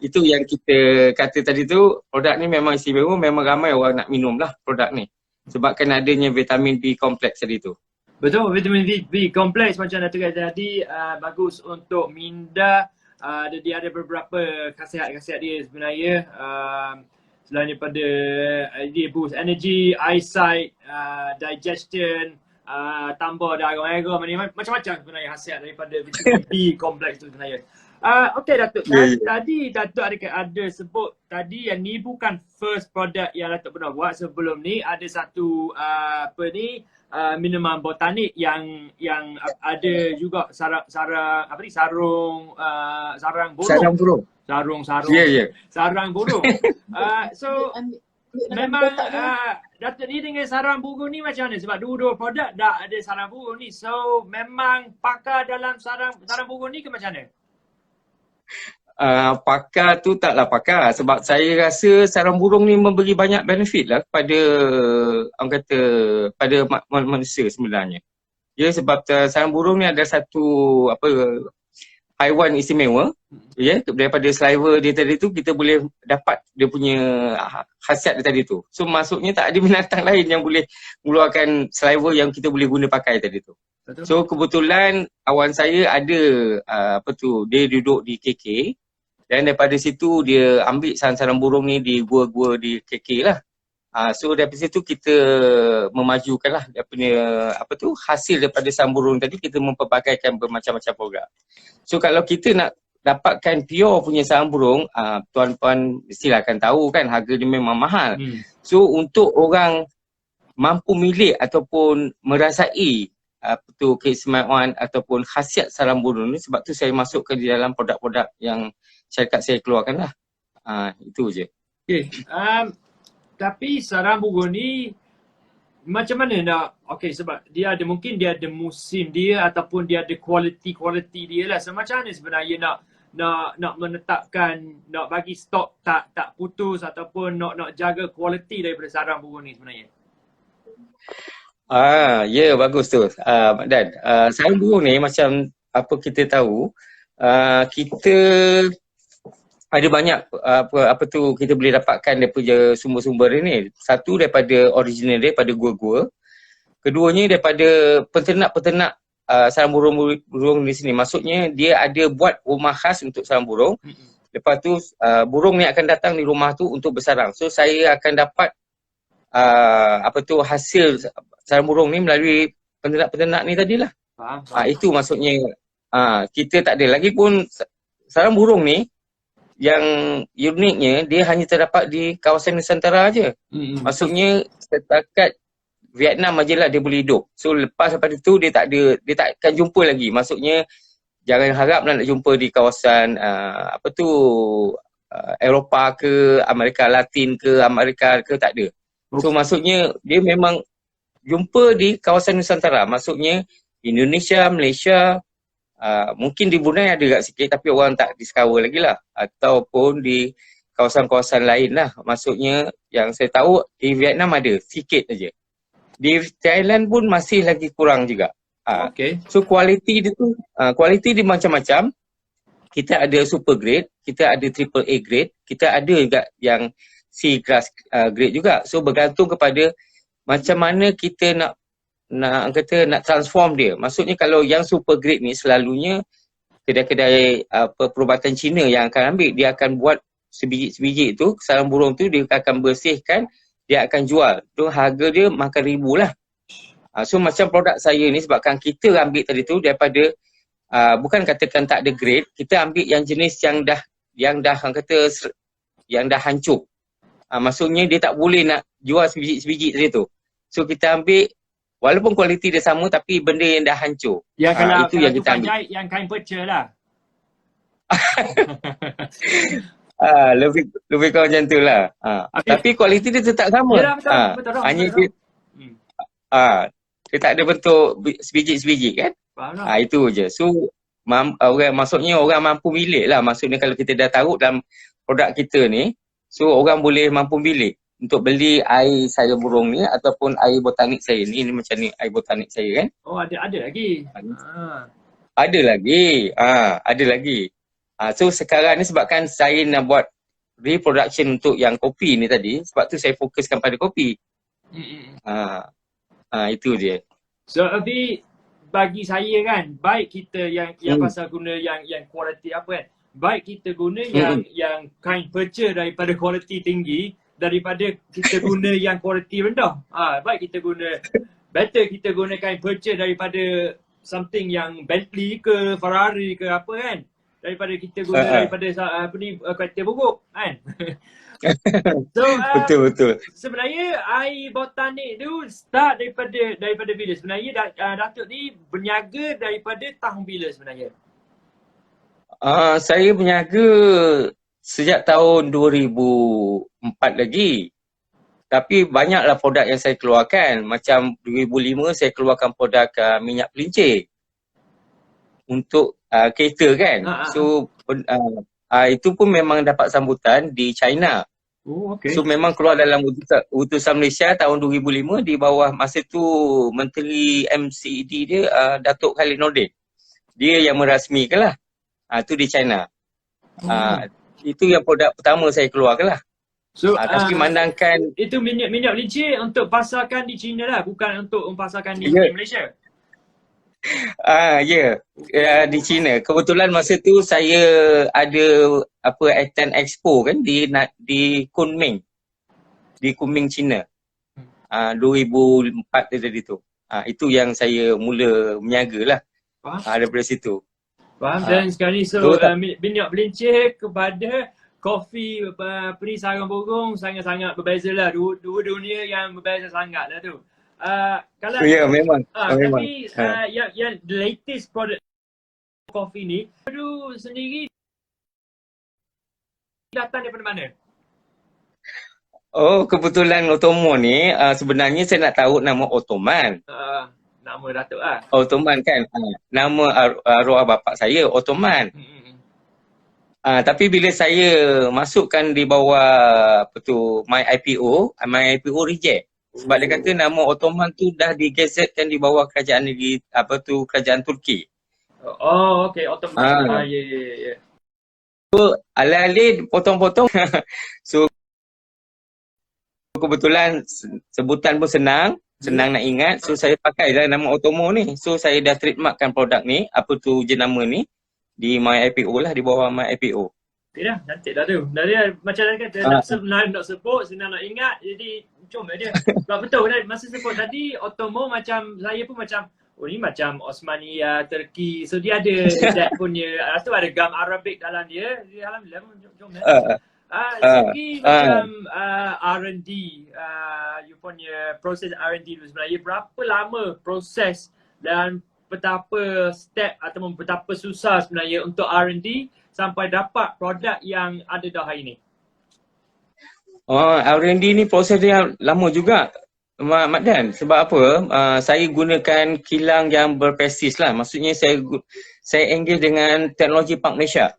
Itu yang kita kata tadi tu, produk ni memang istimewa, memang ramai orang nak minum lah produk ni. Sebabkan adanya vitamin B kompleks tadi tu. Betul, vitamin B kompleks macam Datuk kata tadi, bagus untuk minda. Dia ada beberapa khasiat-khasiat dia sebenarnya. Selain daripada dia boost energy, eyesight, digestion, tambah darah macam-macam sebenarnya khasiat daripada vitamin B kompleks tu sebenarnya. Okey Datuk, tadi Datuk ada sebut tadi yang ni bukan first product yang Datuk pernah buat. Sebelum ni ada satu minuman botanik yang ada juga sarang burung. Sarang burung. So memang Datuk ni dengan sarang burung ni macam mana? Sebab dua-dua produk dah ada sarang burung ni. So memang pakar dalam sarang burung ni ke macam mana? Pakar tu taklah pakar sebab saya rasa sarang burung ni memberi banyak benefit lah kepada orang kata pada manusia sebenarnya. Ya, sebab sarang burung ni ada satu haiwan istimewa, ya, daripada saliva dia tadi tu kita boleh dapat dia punya khasiat dia tadi tu. So maksudnya tak ada binatang lain yang boleh mengeluarkan saliva yang kita boleh guna pakai tadi tu. Betul. So kebetulan kawan saya ada dia duduk di KK dan daripada situ dia ambil sarang-sarang burung ni di gua-gua di KK lah. So daripada situ kita memajukanlah dia punya hasil daripada sarang burung tadi, kita mempelbagaikan bermacam-macam program. So kalau kita nak dapatkan pure punya sarang burung, tuan-tuan mestilah akan tahu kan harga dia memang mahal. So untuk orang mampu milik ataupun merasai keistimewaan ataupun khasiat sarang burung ni, sebab tu saya masukkan di dalam produk-produk yang syarikat saya keluarkan lah. Itu je. Okay. Tapi sarang burung ni macam mana nak, sebab dia ada mungkin dia ada musim dia ataupun dia ada kualiti dia lah. So macam mana sebenarnya nak menetapkan, nak bagi stok tak putus ataupun nak jaga kualiti daripada sarang burung ni sebenarnya? Ya, bagus tu. Dan sarang burung ni macam apa kita tahu, kita ada banyak kita boleh dapatkan daripada sumber-sumber ni. Satu daripada original dia, daripada gua-gua. Keduanya daripada peternak-peternak sarang burung di sini. Maksudnya dia ada buat rumah khas untuk sarang burung. Lepas tu burung ni akan datang di rumah tu untuk bersarang. So saya akan dapat hasil sarang burung ni melalui peternak-peternak ni tadilah. Itu maksudnya kita tak ada. Lagipun sarang burung ni yang uniknya dia hanya terdapat di kawasan Nusantara aje. Maksudnya setakat Vietnam ajalah dia boleh hidup. So lepas daripada tu dia tak akan jumpa lagi. Maksudnya jangan harap nak jumpa di kawasan Eropah ke, Amerika Latin ke, Amerika ke, tak ada. So maksudnya dia memang jumpa di kawasan Nusantara. Maksudnya Indonesia, Malaysia, mungkin di Brunei ada agak sikit tapi orang tak discover lagi lah. Ataupun di kawasan-kawasan lain lah. Maksudnya yang saya tahu di Vietnam ada sikit aja. Di Thailand pun masih lagi kurang juga. So kualiti dia tu, kualiti dia macam-macam. Kita ada super grade, kita ada triple A grade, kita ada juga yang C class grade juga. So bergantung kepada macam mana kita nak transform dia. Maksudnya kalau yang super grade ni selalunya kedai-kedai perubatan Cina yang akan ambil, dia akan buat sebiji-sebiji tu, sarang burung tu dia akan bersihkan, dia akan jual. Tu harga dia makan ribu lah. So macam produk saya ni sebabkan kita ambil tadi tu daripada bukan katakan tak ada grade, kita ambil yang jenis yang dah hancur. Maksudnya dia tak boleh nak jual sebiji-sebiji tadi tu. So kita ambil walaupun kualiti dia sama tapi benda yang dah hancur. Itu yang kita ambil. Jahit yang kain perca lah. Lebih kurang macam tu lah. Tapi kualiti dia tetap sama. Ya, betul. Hanya dia dia tak ada bentuk sebiji-sebiji kan. Itu je. So maksudnya orang mampu milik lah. Maksudnya kalau kita dah taruh dalam produk kita ni, so orang boleh mampu milik untuk beli air sarang burung ni ataupun air botanik saya ni. Ini macam ni air botanik saya kan. Oh ada lagi. Ada lagi. Ada lagi. So sekarang ni sebabkan saya nak buat reproduction untuk yang kopi ni tadi, sebab tu saya fokuskan pada kopi. Itu dia. So Abi, bagi saya kan, baik kita yang pasal guna yang kualiti apa kan, baik kita guna yang kain perca daripada kualiti tinggi daripada kita guna yang kualiti rendah. Baik kita guna, better kita guna kain perca daripada something yang Bentley ke Ferrari ke apa kan, daripada kita guna daripada kereta buruk kan. So betul. Sebenarnya air botanik tu start daripada bila? Sebenarnya Datuk ni berniaga daripada tahun bila sebenarnya? Saya berniaga sejak tahun 2004 lagi. Tapi banyaklah produk yang saya keluarkan. Macam 2005 saya keluarkan produk minyak pelincir untuk kereta kan. So itu pun memang dapat sambutan di China. Oh, okay. So memang keluar dalam utusan Malaysia tahun 2005 di bawah masa tu Menteri MCD dia Datuk Khalid Nordin. Dia yang merasmikan lah. Tu di China. Itu yang produk pertama saya keluarkan lah. So, Tapi mandangkan itu minyak lincir untuk pasarkan di China lah, bukan untuk pasarkan di Malaysia. Di China. Kebetulan masa tu saya ada Actan Expo kan di Kunming. Di Kunming, China. 2004 tadi tu. Itu yang saya mula berniaga lah. Daripada situ. Faham? Dan sekarang ni minyak belincir kepada kopi sarang burung sangat-sangat berbeza lah. Dua dunia yang berbeza sangat lah tu. Kalau memang. Tapi yang the latest product kopi ni tu sendiri datang daripada mana? Kebetulan Otomo ni sebenarnya saya nak tahu nama Otoman. Nama Datuk lah. Otoman kan. Nama arwah bapak saya Otoman. Tapi bila saya masukkan di bawah My IPO reject. Sebab dia kata nama Ottoman tu dah digazetkan di bawah kerajaan negeri kerajaan Turki. Oh, okey, Ottoman. Ya. So alih-alih potong-potong. So kebetulan sebutan pun senang nak ingat. So saya pakailah nama Otomo ni. So saya dah trademarkkan produk ni, jenama ni di My IPO lah, di bawah My IPO. Okay dah, cantik dah tu. Dari macam kata nak sebut, senang nak ingat, jadi cuma dia. Sebab betul kan, masa sebut tadi Otomo macam, saya pun macam, ni macam Osmania, Turki. So dia ada that punya, tu ada gam Arabic dalam dia. Alhamdulillah pun cuma. Segi macam R&D, you punya proses R&D tu sebenarnya, berapa lama proses dan betapa step ataupun betapa susah sebenarnya untuk R&D sampai dapat produk yang ada dah hari ni? R&D ni proses dia lama juga, Mak Dan. Sebab apa? Saya gunakan kilang yang berprestis lah. Maksudnya saya engage dengan teknologi Park Malaysia.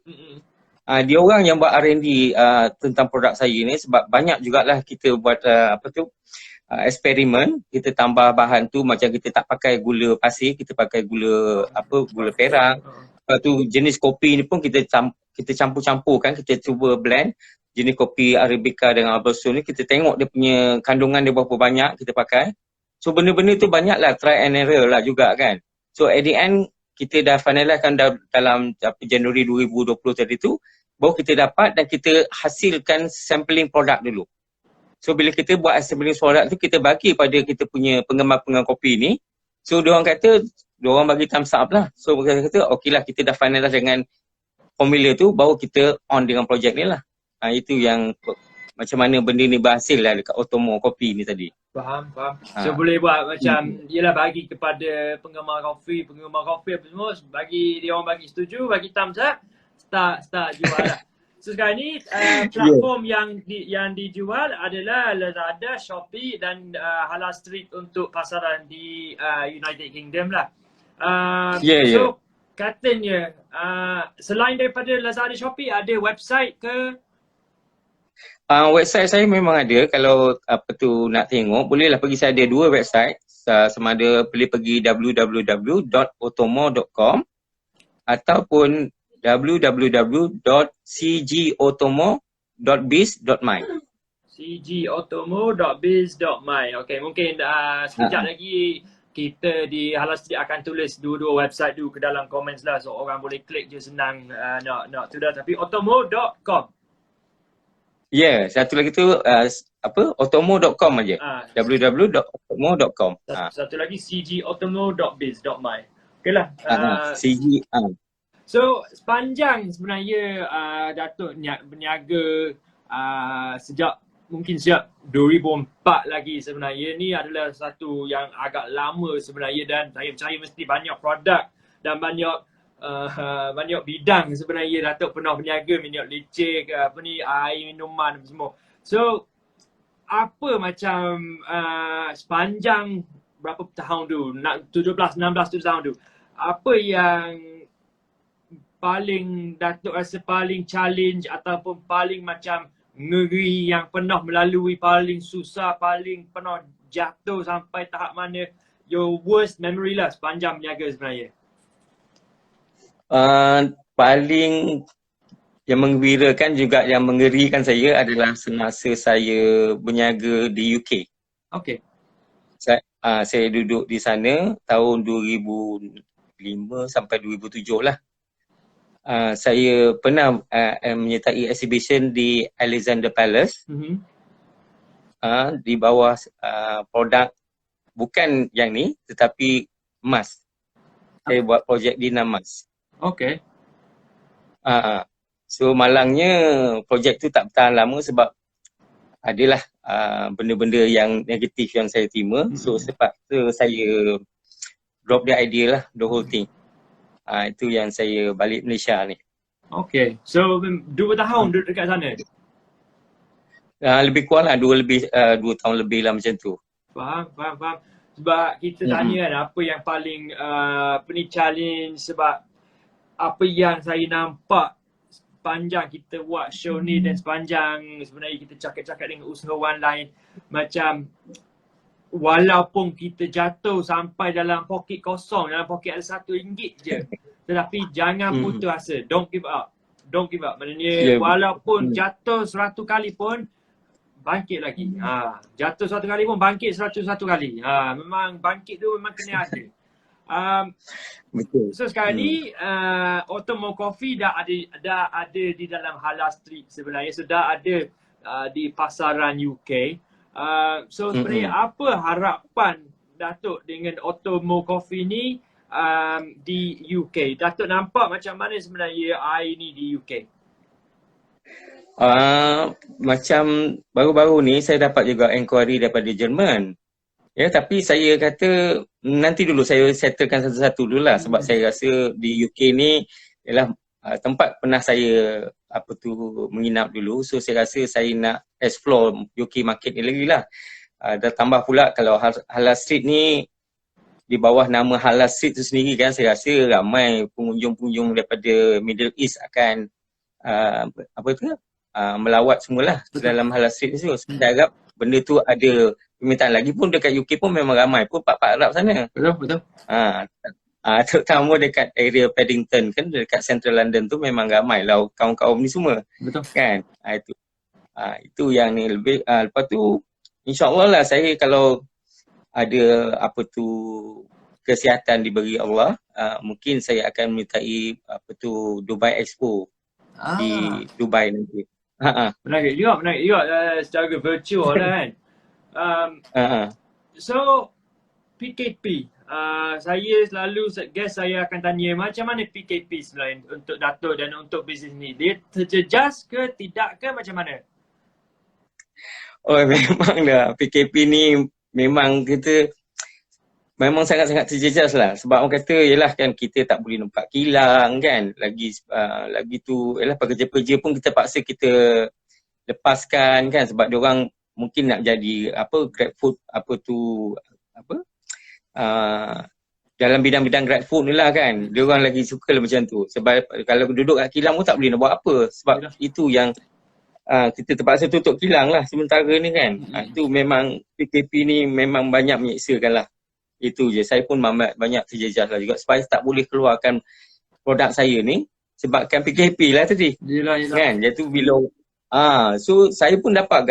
Dia orang yang buat R&D tentang produk saya ni, sebab banyak jugalah kita buat eksperimen. Kita tambah bahan tu, macam kita tak pakai gula pasir, kita pakai gula perak. Lepas tu jenis kopi ni pun kita campur-campurkan, kita cuba blend jenis kopi Arabica dengan Robusta ni, kita tengok dia punya kandungan dia berapa banyak kita pakai. So benda-benda tu banyaklah try and error lah juga kan. So at the end kita dah finalizekan dalam Januari 2020 tadi tu, baru kita dapat dan kita hasilkan sampling produk dulu. So bila kita buat sampling produk tu, kita bagi pada kita punya penggemar-penggemar kopi ni. So diorang bagi thumbs up lah. So kita kata okey lah, kita dah finalize dengan formula tu, baru kita on dengan projek ni lah. Itu yang macam mana benda ni berhasil lah dekat Otomo kopi ni tadi. Faham. So boleh buat macam, yelah, bagi kepada penggemar kopi apa semua, bagi dia orang bagi setuju, bagi thumbs up, start jual lah. So sekarang ni platform yang dijual adalah Lazada, Shopee dan Halal Street untuk pasaran di United Kingdom lah. So katanya selain daripada Lazada, Shopee, ada website ke? Website saya memang ada. Kalau nak tengok, bolehlah pergi. Saya ada dua website. Sama ada boleh pergi www.otomo.com ataupun www.cgotomo.biz.my. cgotomo.biz.my. Okay, mungkin sekejap lagi kita di Halal Street akan tulis dua-dua website tu ke dalam comments lah, so orang boleh klik je, senang nak tu dah. Tapi otomo.com. Satu lagi tu otomo.com aja. www.otomo.com. Satu lagi cgotomo.biz.my. Okeylah. So sepanjang sebenarnya Datuk berniaga sejak 2004 lagi, sebenarnya ni adalah satu yang agak lama sebenarnya, dan saya percaya mesti banyak produk dan banyak bidang sebenarnya Datuk pernah berniaga, minyak licin ke air minuman semua. So apa macam sepanjang berapa tahun tu, 17-16 tahun tu, apa yang paling Datuk rasa paling challenge ataupun paling macam ngeri yang pernah melalui, paling susah, paling pernah jatuh sampai tahap mana, your worst memory lah sepanjang berniaga sebenarnya? Paling yang menggembirakan juga yang mengerikan saya adalah semasa saya berniaga di UK. Okay. Saya duduk di sana tahun 2005 sampai 2007 lah. Saya pernah menyertai exhibition di Alexandra Palace di bawah produk bukan yang ni tetapi emas. Saya buat projek di emas. Okay. So malangnya projek tu tak bertahan lama sebab adalah benda-benda yang negatif yang saya terima. So sepatutnya saya drop the idea lah, the whole thing. Itu yang saya balik Malaysia ni. Okay. So 2 tahun duduk dekat sana? Lebih kurang lah 2 tahun lebih lah macam tu. Faham. Sebab kita tanya kan apa yang paling challenge, sebab apa yang saya nampak sepanjang kita buat show ni dan sepanjang sebenarnya kita cakap-cakap dengan usahawan lain, macam walaupun kita jatuh sampai dalam poket kosong, dalam poket ada RM1 je, tetapi jangan putus asa. Don't give up. Maknanya walaupun jatuh 100 kali pun bangkit lagi. Jatuh 1 kali pun bangkit 101 kali. Memang bangkit tu memang kena ada. Betul. So sekarang ni Otomo Coffee dah ada di dalam Halal Street sebenarnya. So dah ada di pasaran UK. So sebenarnya apa harapan Datuk dengan Otomo Coffee ni di UK? Datuk nampak macam mana sebenarnya air ni di UK? Macam baru-baru ni saya dapat juga inquiry daripada Jerman. Ya, tapi saya kata nanti dulu saya settlekan satu-satu dulu lah sebab saya rasa di UK ni ialah tempat pernah saya menginap dulu. So saya rasa saya nak explore UK market ni lagi lah. Dan tambah pula kalau Halal Street ni di bawah nama Halal Street tu sendiri kan, saya rasa ramai pengunjung-pengunjung daripada Middle East akan melawat semualah dalam Halal Street tu. So saya harap benda tu ada permintaan. Lagi pun dekat UK pun memang ramai pun pak-pak Arab sana. Betul. Terutama dekat area Paddington kan, dekat Central London tu memang ramai lah kaum-kaum ni semua. Betul. Kan? Itu yang ni lebih. Lepas tu insya-Allah lah saya kalau ada kesihatan diberi Allah, mungkin saya akan menyertai Dubai Expo di Dubai nanti. Menarik juga secara virtual lah kan. So PKP, saya selalu guest saya akan tanya macam mana PKP sebenarnya untuk Datuk dan untuk bisnes ni. Dia terjejas ke tidak ke macam mana? Memang dah PKP ni memang kita memang sangat-sangat terjejas lah. Sebab orang kata yelah kan kita tak boleh nampak kilang kan. Lagi tu yelah pekerja-pekerja pun kita paksa kita lepaskan kan sebab diorang mungkin nak jadi GrabFood dalam bidang-bidang GrabFood ni lah kan. Diorang lagi suka lah macam tu. Sebab kalau duduk kat kilang pun tak boleh nak buat apa. Sebab itu yang kita terpaksa tutup kilang lah sementara ni kan. Itu memang PKP ni memang banyak menyeksakan lah. Itu je. Saya pun banyak terjejas lah juga sebab tak boleh keluarkan produk saya ni sebabkan PKP lah tadi. Yelah. Kan? Jadi bila so saya pun dapat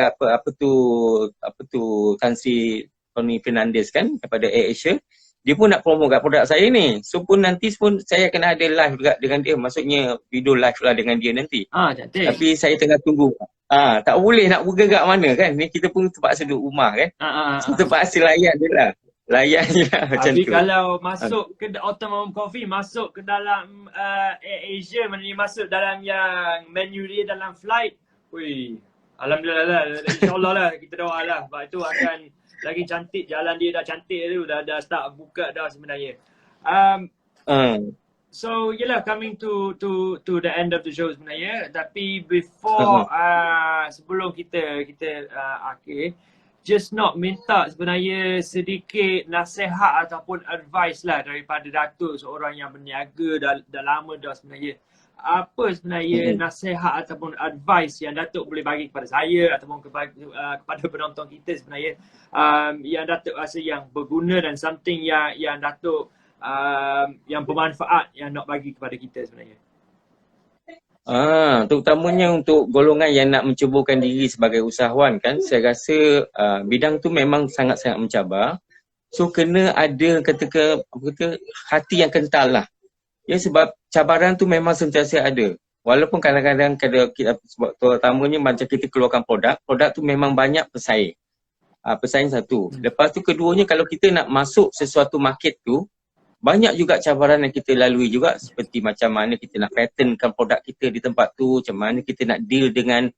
Tan Sri Tony Fernandez kan daripada AirAsia. Dia pun nak promo kat produk saya ni. So pun nanti pun saya kena ada live juga dengan dia. Maksudnya video live lah dengan dia nanti. Cantik. Tapi saya tengah tunggu. Tak boleh nak bergerak mana kan. Ni kita pun terpaksa duduk rumah kan. So terpaksa layan je lah. Layan je lah macam tu. Tapi kalau masuk ke Otomo Coffee, masuk ke dalam AirAsia, maknanya masuk dalam yang menu dia dalam flight. Wih, alhamdulillah lah. InsyaAllah lah kita doa lah. Sebab itu akan lagi cantik. Jalan dia dah cantik tu. Dah start buka dah sebenarnya. So yelah, coming to the end of the show sebenarnya. Tapi before sebelum kita akhir, just nak minta sebenarnya sedikit nasihat ataupun advice lah daripada Datuk, seorang yang berniaga dah lama dah sebenarnya. apa sebenarnya nasihat ataupun advice yang Datuk boleh bagi kepada saya ataupun kepada penonton kita sebenarnya, yang Datuk rasa yang berguna dan something yang Datuk yang bermanfaat yang nak bagi kepada kita sebenarnya? Terutamanya untuk golongan yang nak mencubakan diri sebagai usahawan kan, saya rasa bidang tu memang sangat-sangat mencabar. So kena ada hati yang kental lah. Ya, sebab cabaran tu memang sentiasa ada. Walaupun kadang-kadang sebab terutamanya macam kita keluarkan produk tu memang banyak pesaing. Pesaing satu. Lepas tu keduanya, kalau kita nak masuk sesuatu market tu, banyak juga cabaran yang kita lalui juga, seperti macam mana kita nak patentkan produk kita di tempat tu, macam mana kita nak deal dengan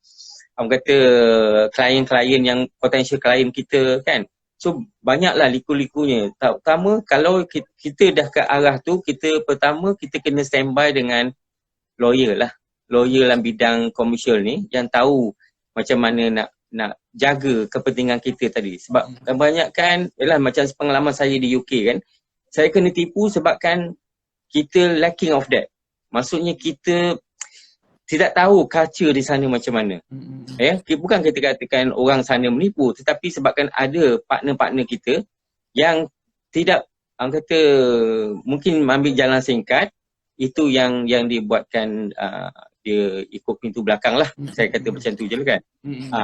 klien-klien yang potential klien kita kan. So banyaklah liku-likunya. Pertama, kalau kita dah ke arah tu, pertama kita kena standby dengan lawyer lah. Lawyer dalam bidang komersial ni yang tahu macam mana nak jaga kepentingan kita tadi. Sebab kebanyakan, macam pengalaman saya di UK kan, saya kena tipu sebabkan kita lacking of that. Maksudnya kita tidak tahu culture di sana macam mana. Bukan kita katakan orang sana menipu, tetapi sebabkan ada partner-partner kita yang tidak, mungkin ambil jalan singkat, itu yang dibuatkan dia ikut pintu belakang lah. Saya kata macam tu je lah kan.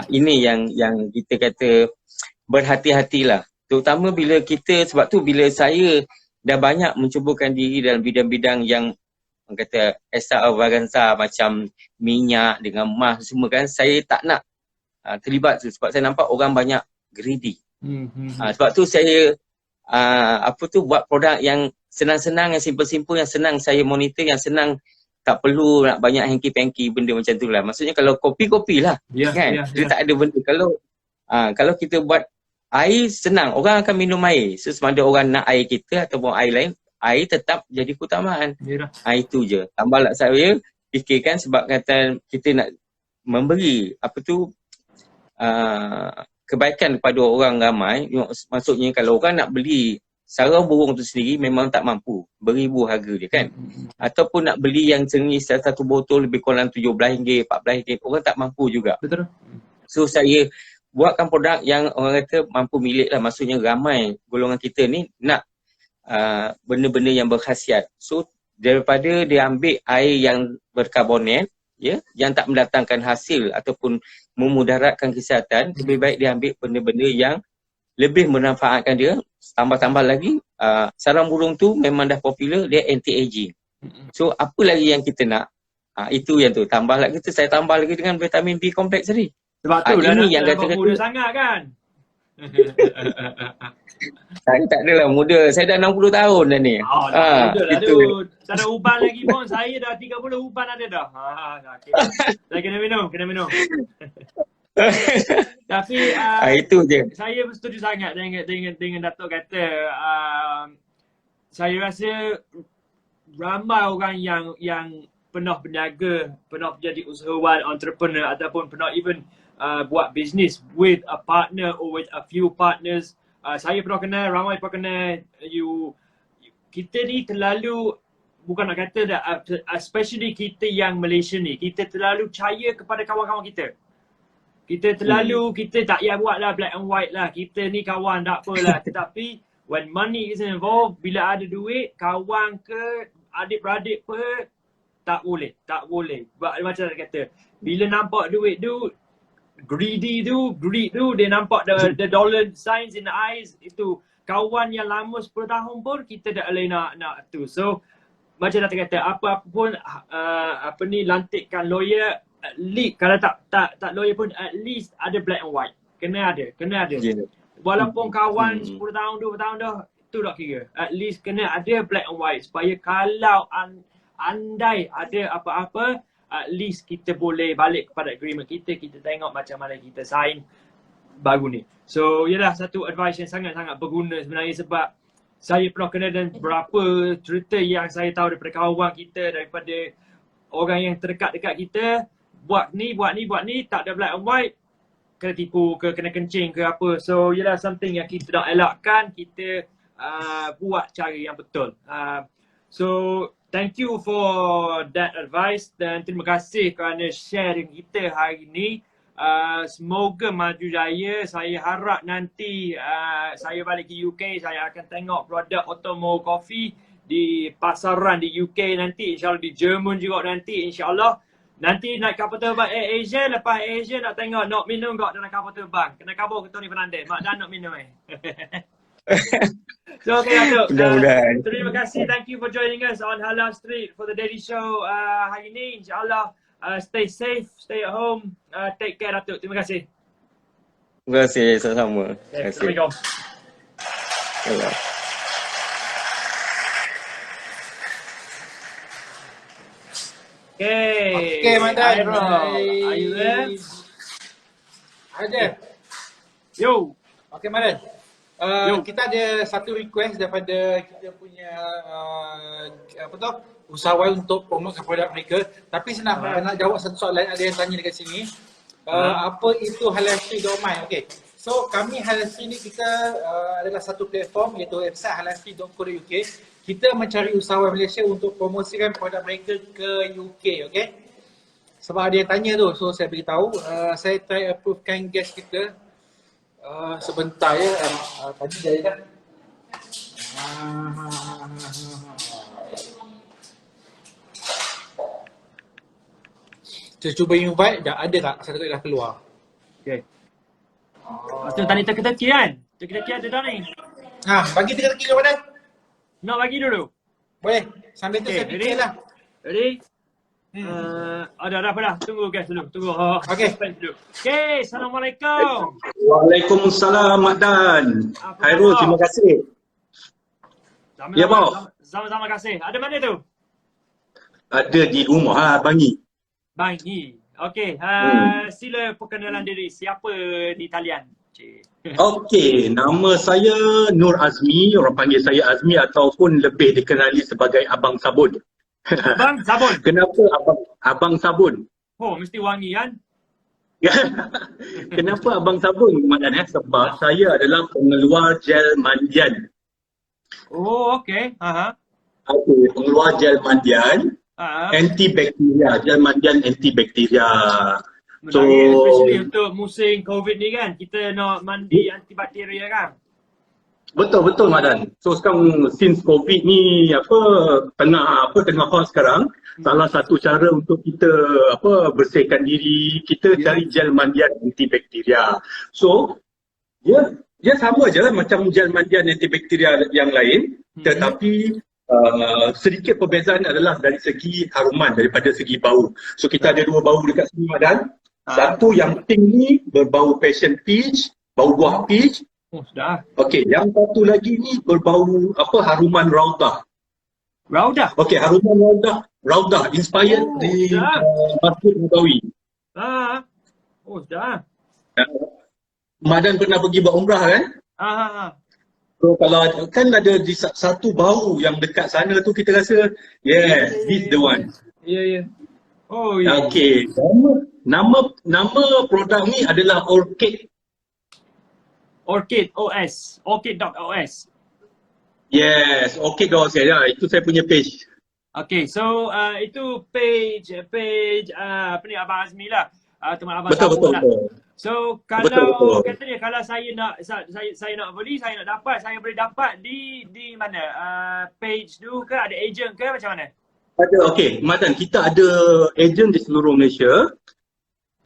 Ini yang kita kata berhati-hatilah. Terutama sebab tu bila saya dah banyak mencubakan diri dalam bidang-bidang yang extravaganza macam minyak dengan emas semua kan, saya tak nak terlibat tu sebab saya nampak orang banyak greedy. Sebab tu saya buat produk yang senang-senang, yang simple-simple, yang senang saya monitor, yang senang, tak perlu nak banyak hanky-panky benda macam tu lah. Maksudnya kalau kopi-kopi lah kan, dia tak ada benda. Kalau kita buat air, senang, orang akan minum air. So sama ada orang nak air kita ataupun air lain, air tetap jadi keutamaan. Itu je. Tambahlah saya fikirkan sebab kata kita nak memberi kebaikan kepada orang ramai. Maksudnya kalau orang nak beli sarang burung tu sendiri memang tak mampu, beribu harga dia kan. Ataupun nak beli yang jenis satu botol lebih kurang RM17, RM14, orang tak mampu juga. Betul. So saya buatkan produk yang orang kata mampu milik lah. Maksudnya ramai golongan kita ni nak benda-benda yang berkhasiat. So daripada dia ambil air yang berkarbonat, yang tak mendatangkan hasil ataupun memudaratkan kesihatan, lebih baik dia ambil benda-benda yang lebih memanfaatkan dia. Tambah-tambah lagi, sarang burung tu memang dah popular, dia anti-aging. So apa lagi yang kita nak? Itu yang tu. Tambah lagi tu, saya tambah lagi dengan vitamin B kompleks tadi. Sebab tu ini yang kata-kata muda sangat kan? Saya tak adalah muda. Saya dah 60 tahun dah ni. Muda lah tu. Tak ada uban lagi pun. Saya dah 30 uban ada dah. Okay. Saya kena minum. Tapi itu je. Saya setuju sangat dengan Datuk kata. Saya rasa ramai orang yang pernah berniaga, pernah menjadi usahawan, entrepreneur ataupun pernah even buat bisnes with a partner or with a few partners. Saya pernah kenal, ramai pernah kenal. Kita ni terlalu, bukan nak kata dah, especially kita yang Malaysia ni, kita terlalu percaya kepada kawan-kawan kita. Kita tak payah buat lah black and white lah. Kita ni kawan tak apalah. Tetapi when money is involved, bila ada duit, kawan ke adik-beradik pe, tak boleh. Macam nak kata, bila nampak duit tu, greed tu, dia nampak the dollar signs in the eyes, itu kawan yang lama 10 tahun pun kita tak boleh nak tu. So macam nak kata, apa-apa pun lantikkan lawyer, at least kalau tak lawyer pun at least ada black and white. Kena ada. Walaupun kawan 10 tahun 20 tahun dah, itu tak kira. At least kena ada black and white supaya kalau andai ada apa-apa, at least kita boleh balik kepada agreement kita tengok macam mana kita sign baru ni. So ialah satu advice yang sangat-sangat berguna sebenarnya, sebab saya pernah kena dan beberapa cerita yang saya tahu daripada kawan kita, daripada orang yang terdekat-dekat kita, buat ni, tak ada black and white, kena tipu ke, kena kencing ke apa. So ialah something yang kita nak elakkan, kita buat cara yang betul. So thank you for that advice dan terima kasih kerana share dengan kita hari ini. Semoga maju jaya. Saya harap nanti saya balik ke UK, saya akan tengok produk Otomo Coffee di pasaran di UK nanti, insyaAllah di Jerman juga nanti, insyaAllah. Nanti naik kapal terbang Air Asia, lepas Air Asia nak tengok nak minum kat dalam kapal terbang. Kena kabur ke Tony Fernandez, Mak Dan nak minum So okay Datuk, Mudah-mudahan. terima kasih, thank you for joining us on Halal Street for the Daily Show hari ini. InsyaAllah stay safe, stay at home, take care Datuk, terima kasih. Terima kasih, sama-sama. Terima kasih. Assalamualaikum. Yalah. Okay, Madan. Are you there? Ada. Yo. Okay, Madan. Yo. Kita ada satu request daripada kita punya usahawan untuk promote produk mereka. Tapi saya nak jawab satu soalan, ada yang tanya dekat sini. Apa itu Halal Street.my? Okay. So kami Halal Street ni kita adalah satu platform iaitu website halalstreet.co.uk. Kita mencari usahawan Malaysia untuk promosikan produk mereka ke UK, okay? Sebab ada yang tanya tu, so saya beritahu. Saya try approvekan guest kita. Sebentar ya, tadi dah dah. Saya cuba invite, dah ada tak? Saya dah keluar. Okay. Macam tadi teka-teki kan? Teka-teki ada dah ni. Bagi teka-teki ke mana? Nak bagi dulu. Boleh. Sambil tu saya ready? fikir lah. Ready? Ada apa dah? Tunggu guys dulu. Tunggu. Okay. Dulu. Okay, Assalamualaikum. Waalaikumsalam Mak Dan. Khairul, terima kasih. Ya, Bau. Sama-sama kasih. Ada mana tu? Ada di rumah Bangi. Bangi. Okay, sila perkenalan diri. Siapa di talian? Okey, nama saya Nur Azmi, orang panggil saya Azmi ataupun lebih dikenali sebagai Abang Sabun. Abang Sabun. Kenapa Abang Sabun? Oh, mesti wangi kan? Kenapa Abang Sabun Mak Dan? Sebab saya adalah pengeluar gel mandian. Oh, okay. Okey, pengeluar gel mandian antibakteria, gel mandian antibakteria. So, especially untuk musim COVID ni kan, kita nak mandi antibakteria kan? Betul Mak Dan. So sekarang since COVID ni tengah hot sekarang, salah satu cara untuk kita bersihkan diri, kita cari gel mandian antibakteria. So dia sama je lah macam gel mandian antibakteria yang lain, tetapi sedikit perbezaan adalah dari segi haruman daripada segi bau. So kita ada dua bau dekat sini Mak Dan. Satu yang pink ni berbau passion peach, bau buah peach. Oh, sudah. Okey, yang satu lagi ni berbau haruman raudah. Raudah? Okey, haruman raudah inspired di Masjid Nabawi. Oh, sudah. Madan pernah pergi buat umrah kan? So kalau kan ada di satu bau yang dekat sana tu kita rasa this the one. Ya. Oh ya. Okey, nama produk ni adalah Orchid. Orchid OS. Orchid.os. Yes, Orchid.os ya. Itu saya punya page. Okay, so itu page apa ni Abang Azmi lah. Teman Abang Betul. lah. So kalau katanya kalau saya nak beli, saya nak dapat, saya boleh dapat di mana? Page tu ke ada agent ke macam mana? Ada, okey. Madan, kita ada agent di seluruh Malaysia.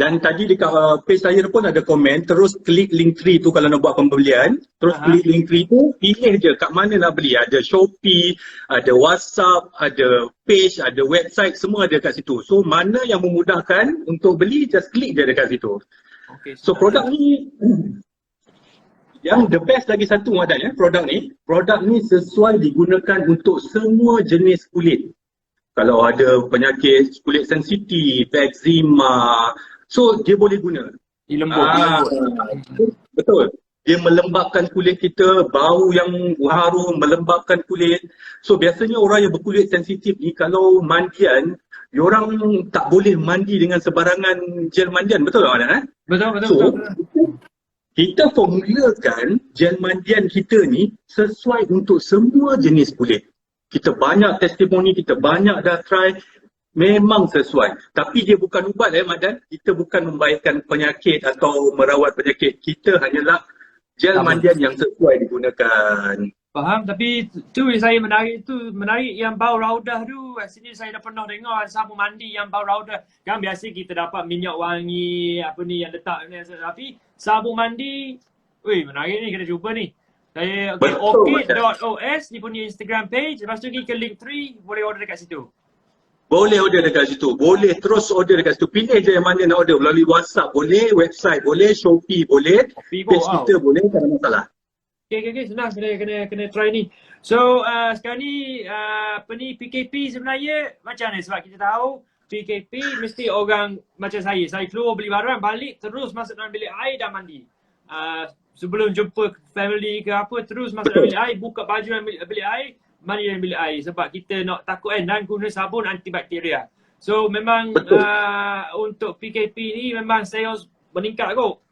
Dan tadi dekat page saya pun ada komen, terus klik link tree tu kalau nak buat pembelian. Terus klik link tree tu, pilih je kat mana nak beli. Ada Shopee, ada WhatsApp, ada page, ada website, semua ada kat situ. So mana yang memudahkan untuk beli, just klik je dekat situ. Okay, so produk ni, yang the best lagi satu Madan produk ni sesuai digunakan untuk semua jenis kulit. Kalau ada penyakit kulit sensitif, eczema, so dia boleh guna. Betul. Dia melembabkan kulit kita, bau yang harum melembabkan kulit. So biasanya orang yang berkulit sensitif ni kalau mandian, diorang tak boleh mandi dengan sebarangan gel mandian, betul tak Madan? Betul. So kita formulakan gel mandian kita ni sesuai untuk semua jenis kulit. kita banyak testimoni, kita banyak dah try, memang sesuai. Tapi dia bukan ubat Madan. Kita bukan membaikkan penyakit atau merawat penyakit. Kita hanyalah gel mandian yang sesuai digunakan. Faham, tapi tu yang saya menarik yang bau raudah tu. Sini saya dah pernah dengar ada sabun mandi yang bau raudah. Kan biasa kita dapat minyak wangi apa ni yang letak ni, tapi sabun mandi, menarik ni, kena cuba ni. Saya okey.os ni punya Instagram page, lepas tu pergi ke Linktree, boleh order dekat situ. Boleh order dekat situ. Boleh terus order dekat situ. Pilih je yang mana nak order. Melalui WhatsApp boleh, website boleh, Shopee boleh, page kita boleh, tak ada masalah. Okay, senang, kena try ni. So sekarang ni PKP sebenarnya macam mana? Sebab kita tahu PKP mesti orang macam saya keluar beli barang, balik terus masuk dalam bilik air dan mandi. Sebelum jumpa family ke apa, terus masuk dalam bilik air, buka baju dalam bilik air, mandi dalam bilik air. Sebab kita nak takut dan guna sabun antibakteria. So memang untuk PKP ni memang sales meningkat kot.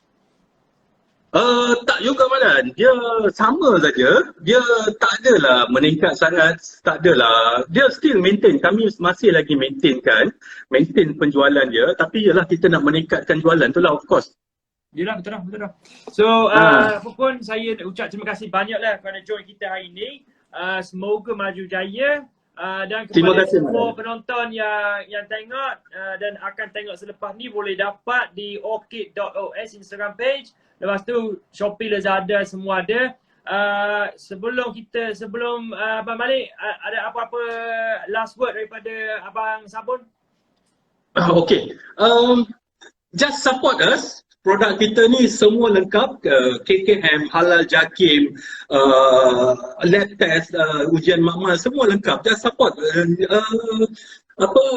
Tak juga Madan, dia sama saja. Dia tak adalah meningkat sangat, tak adalah. Dia still maintain, kami masih lagi maintain penjualan dia. Tapi yalah kita nak meningkatkan jualan tu lah of course. Yelah, betul lah. So, apa pun saya nak ucap terima kasih banyak lah kerana join kita hari ni. Semoga maju jaya. Dan kepada semua penonton yang tengok dan akan tengok selepas ni boleh dapat di orchid.os Instagram page. Lepas tu Shopee, Lazada semua ada. Sebelum Abang Malik, ada apa-apa last word daripada Abang Sabun? Okay. Just support us. Produk kita ni semua lengkap, KKM, halal jakim, lab test, ujian makmal, semua lengkap. Just support.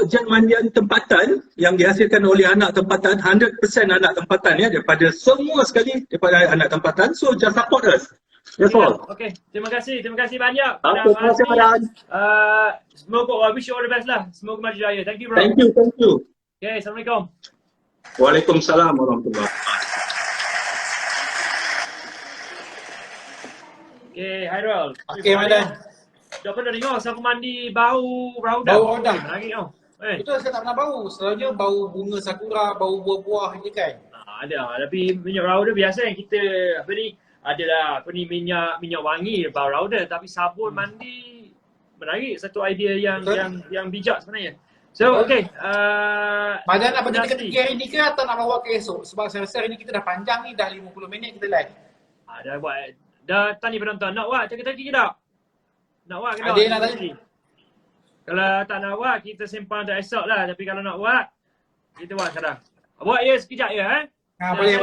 Gel mandian tempatan yang dihasilkan oleh anak tempatan, 100% anak tempatan ya, daripada semua sekali daripada anak tempatan. So just support us. That's all. Okay, terima kasih banyak. Terima kasih Madan. Semoga wish you all the best lah. Semoga maju jaya. Thank you bro. Thank you. Okay, Assalamualaikum. Waalaikumsalam warahmatullahi wabarakatuh. Okay, Hairul. Okay, Madan. Dah pernah dengar sabun mandi bau raudah? Bau raudah. Menarik tau. Betul, saya tak pernah bau. Selalunya bau bunga sakura, bau buah-buah je kan. Ada, tapi minyak raudah biasa yang kita adalah minyak wangi bau raudah, tapi sabun mandi menarik, satu idea yang bijak sebenarnya. So, okay. Madan nak berhenti ketiga hari ni ke atau nak bawa ke esok? Sebab saya rasa hari ni kita dah panjang ni, dah 50 minit kita live. Dah buat. Dah tanya penonton, nak buat teka-teki ke tak? Nak buat ke tak? Ada nak tanya. Kalau tak nak buat, kita simpan untuk esok lah. Tapi kalau nak buat, kita buat sekarang. Buat ya sekejap ya Boleh.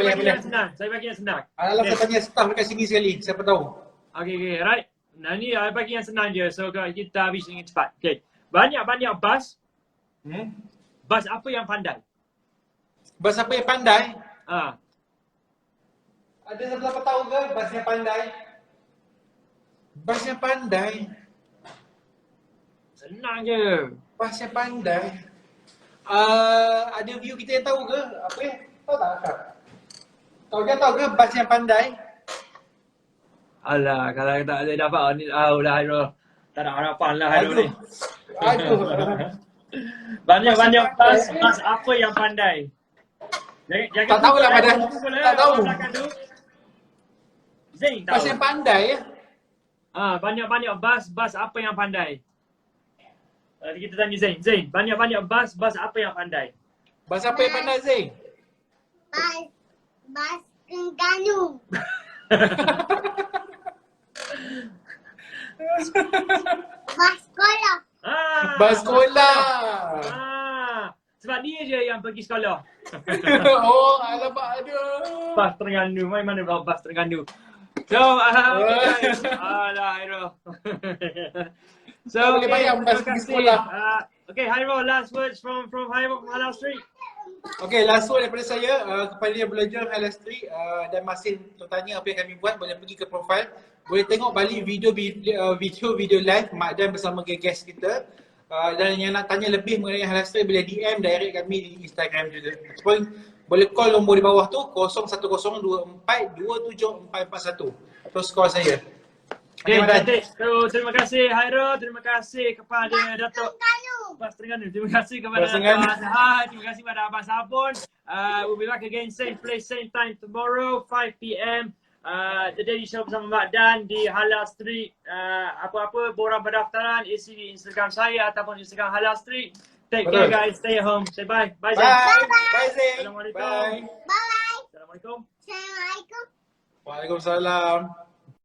Saya bagi yang senang. Alah, saya tanya staff dekat sini sekali, siapa tahu. Okay, right. Nah ni bagi yang senang je, so kita habis dengan cepat. Okay. Banyak bas. Bas apa yang pandai? Bas apa yang pandai? Ada siapa tahu ke bas yang pandai? Bas yang pandai? Senang je. Bas yang pandai? Ada view kita yang tahu ke? Apa ya? Tahu tak Akak? Tahu ke bas yang pandai? Alah, kalau tak ada dapat ni tahu lah Hairul. Tak ada harapan lah Hairul ni. Aduh. Banyak bas apa yang pandai? Tak tahu lah Madan. Tak tahu. Zain tahu. Bas yang pandai ya? Banyak bas apa yang pandai? Kita tanya Zain, banyak bas apa yang pandai? Bas apa yang pandai Zain? Bas Terengganu. Bas sekolah. Bas sekolah. Sebab dia je yang pergi sekolah. Oh, alamak, aduh. Bas Terengganu, mana bas Terengganu. So, alah Hairul. So, boleh bayar bas pergi sekolah. Okay, Hairul, last words from Hairul from Halal Street. Okay, last word daripada saya kepada yang belajar Halal Street dan masih tertanya apa yang kami buat, boleh pergi ke profile. Boleh tengok balik video live Mak Dan bersama guest kita. Dan yang nak tanya lebih mengenai Halal Street boleh DM direct kami di Instagram juga. Ataupun boleh call nombor di bawah tu 0102427441. Terus call saya. Okay, Madan. cantik. So, terima kasih Hairul, terima kasih kepada Datuk Bas Terengganu. Terima kasih kepada Bas Terengganu. Datuk Azhar. Terima kasih kepada Abang Sabun. We'll be back again, same place, same time tomorrow, 5 p.m. The Daily Show bersama Mak Dan di Halal Street. Apa-apa borang pendaftaran, isi di Instagram saya ataupun Instagram Halal Street. Take care Betul. guys, stay at home. Say bye. Bye, Bye. Zain. Bye, Zain. Assalamualaikum. Bye. Bye-bye. Assalamualaikum. Assalamualaikum. Waalaikumsalam.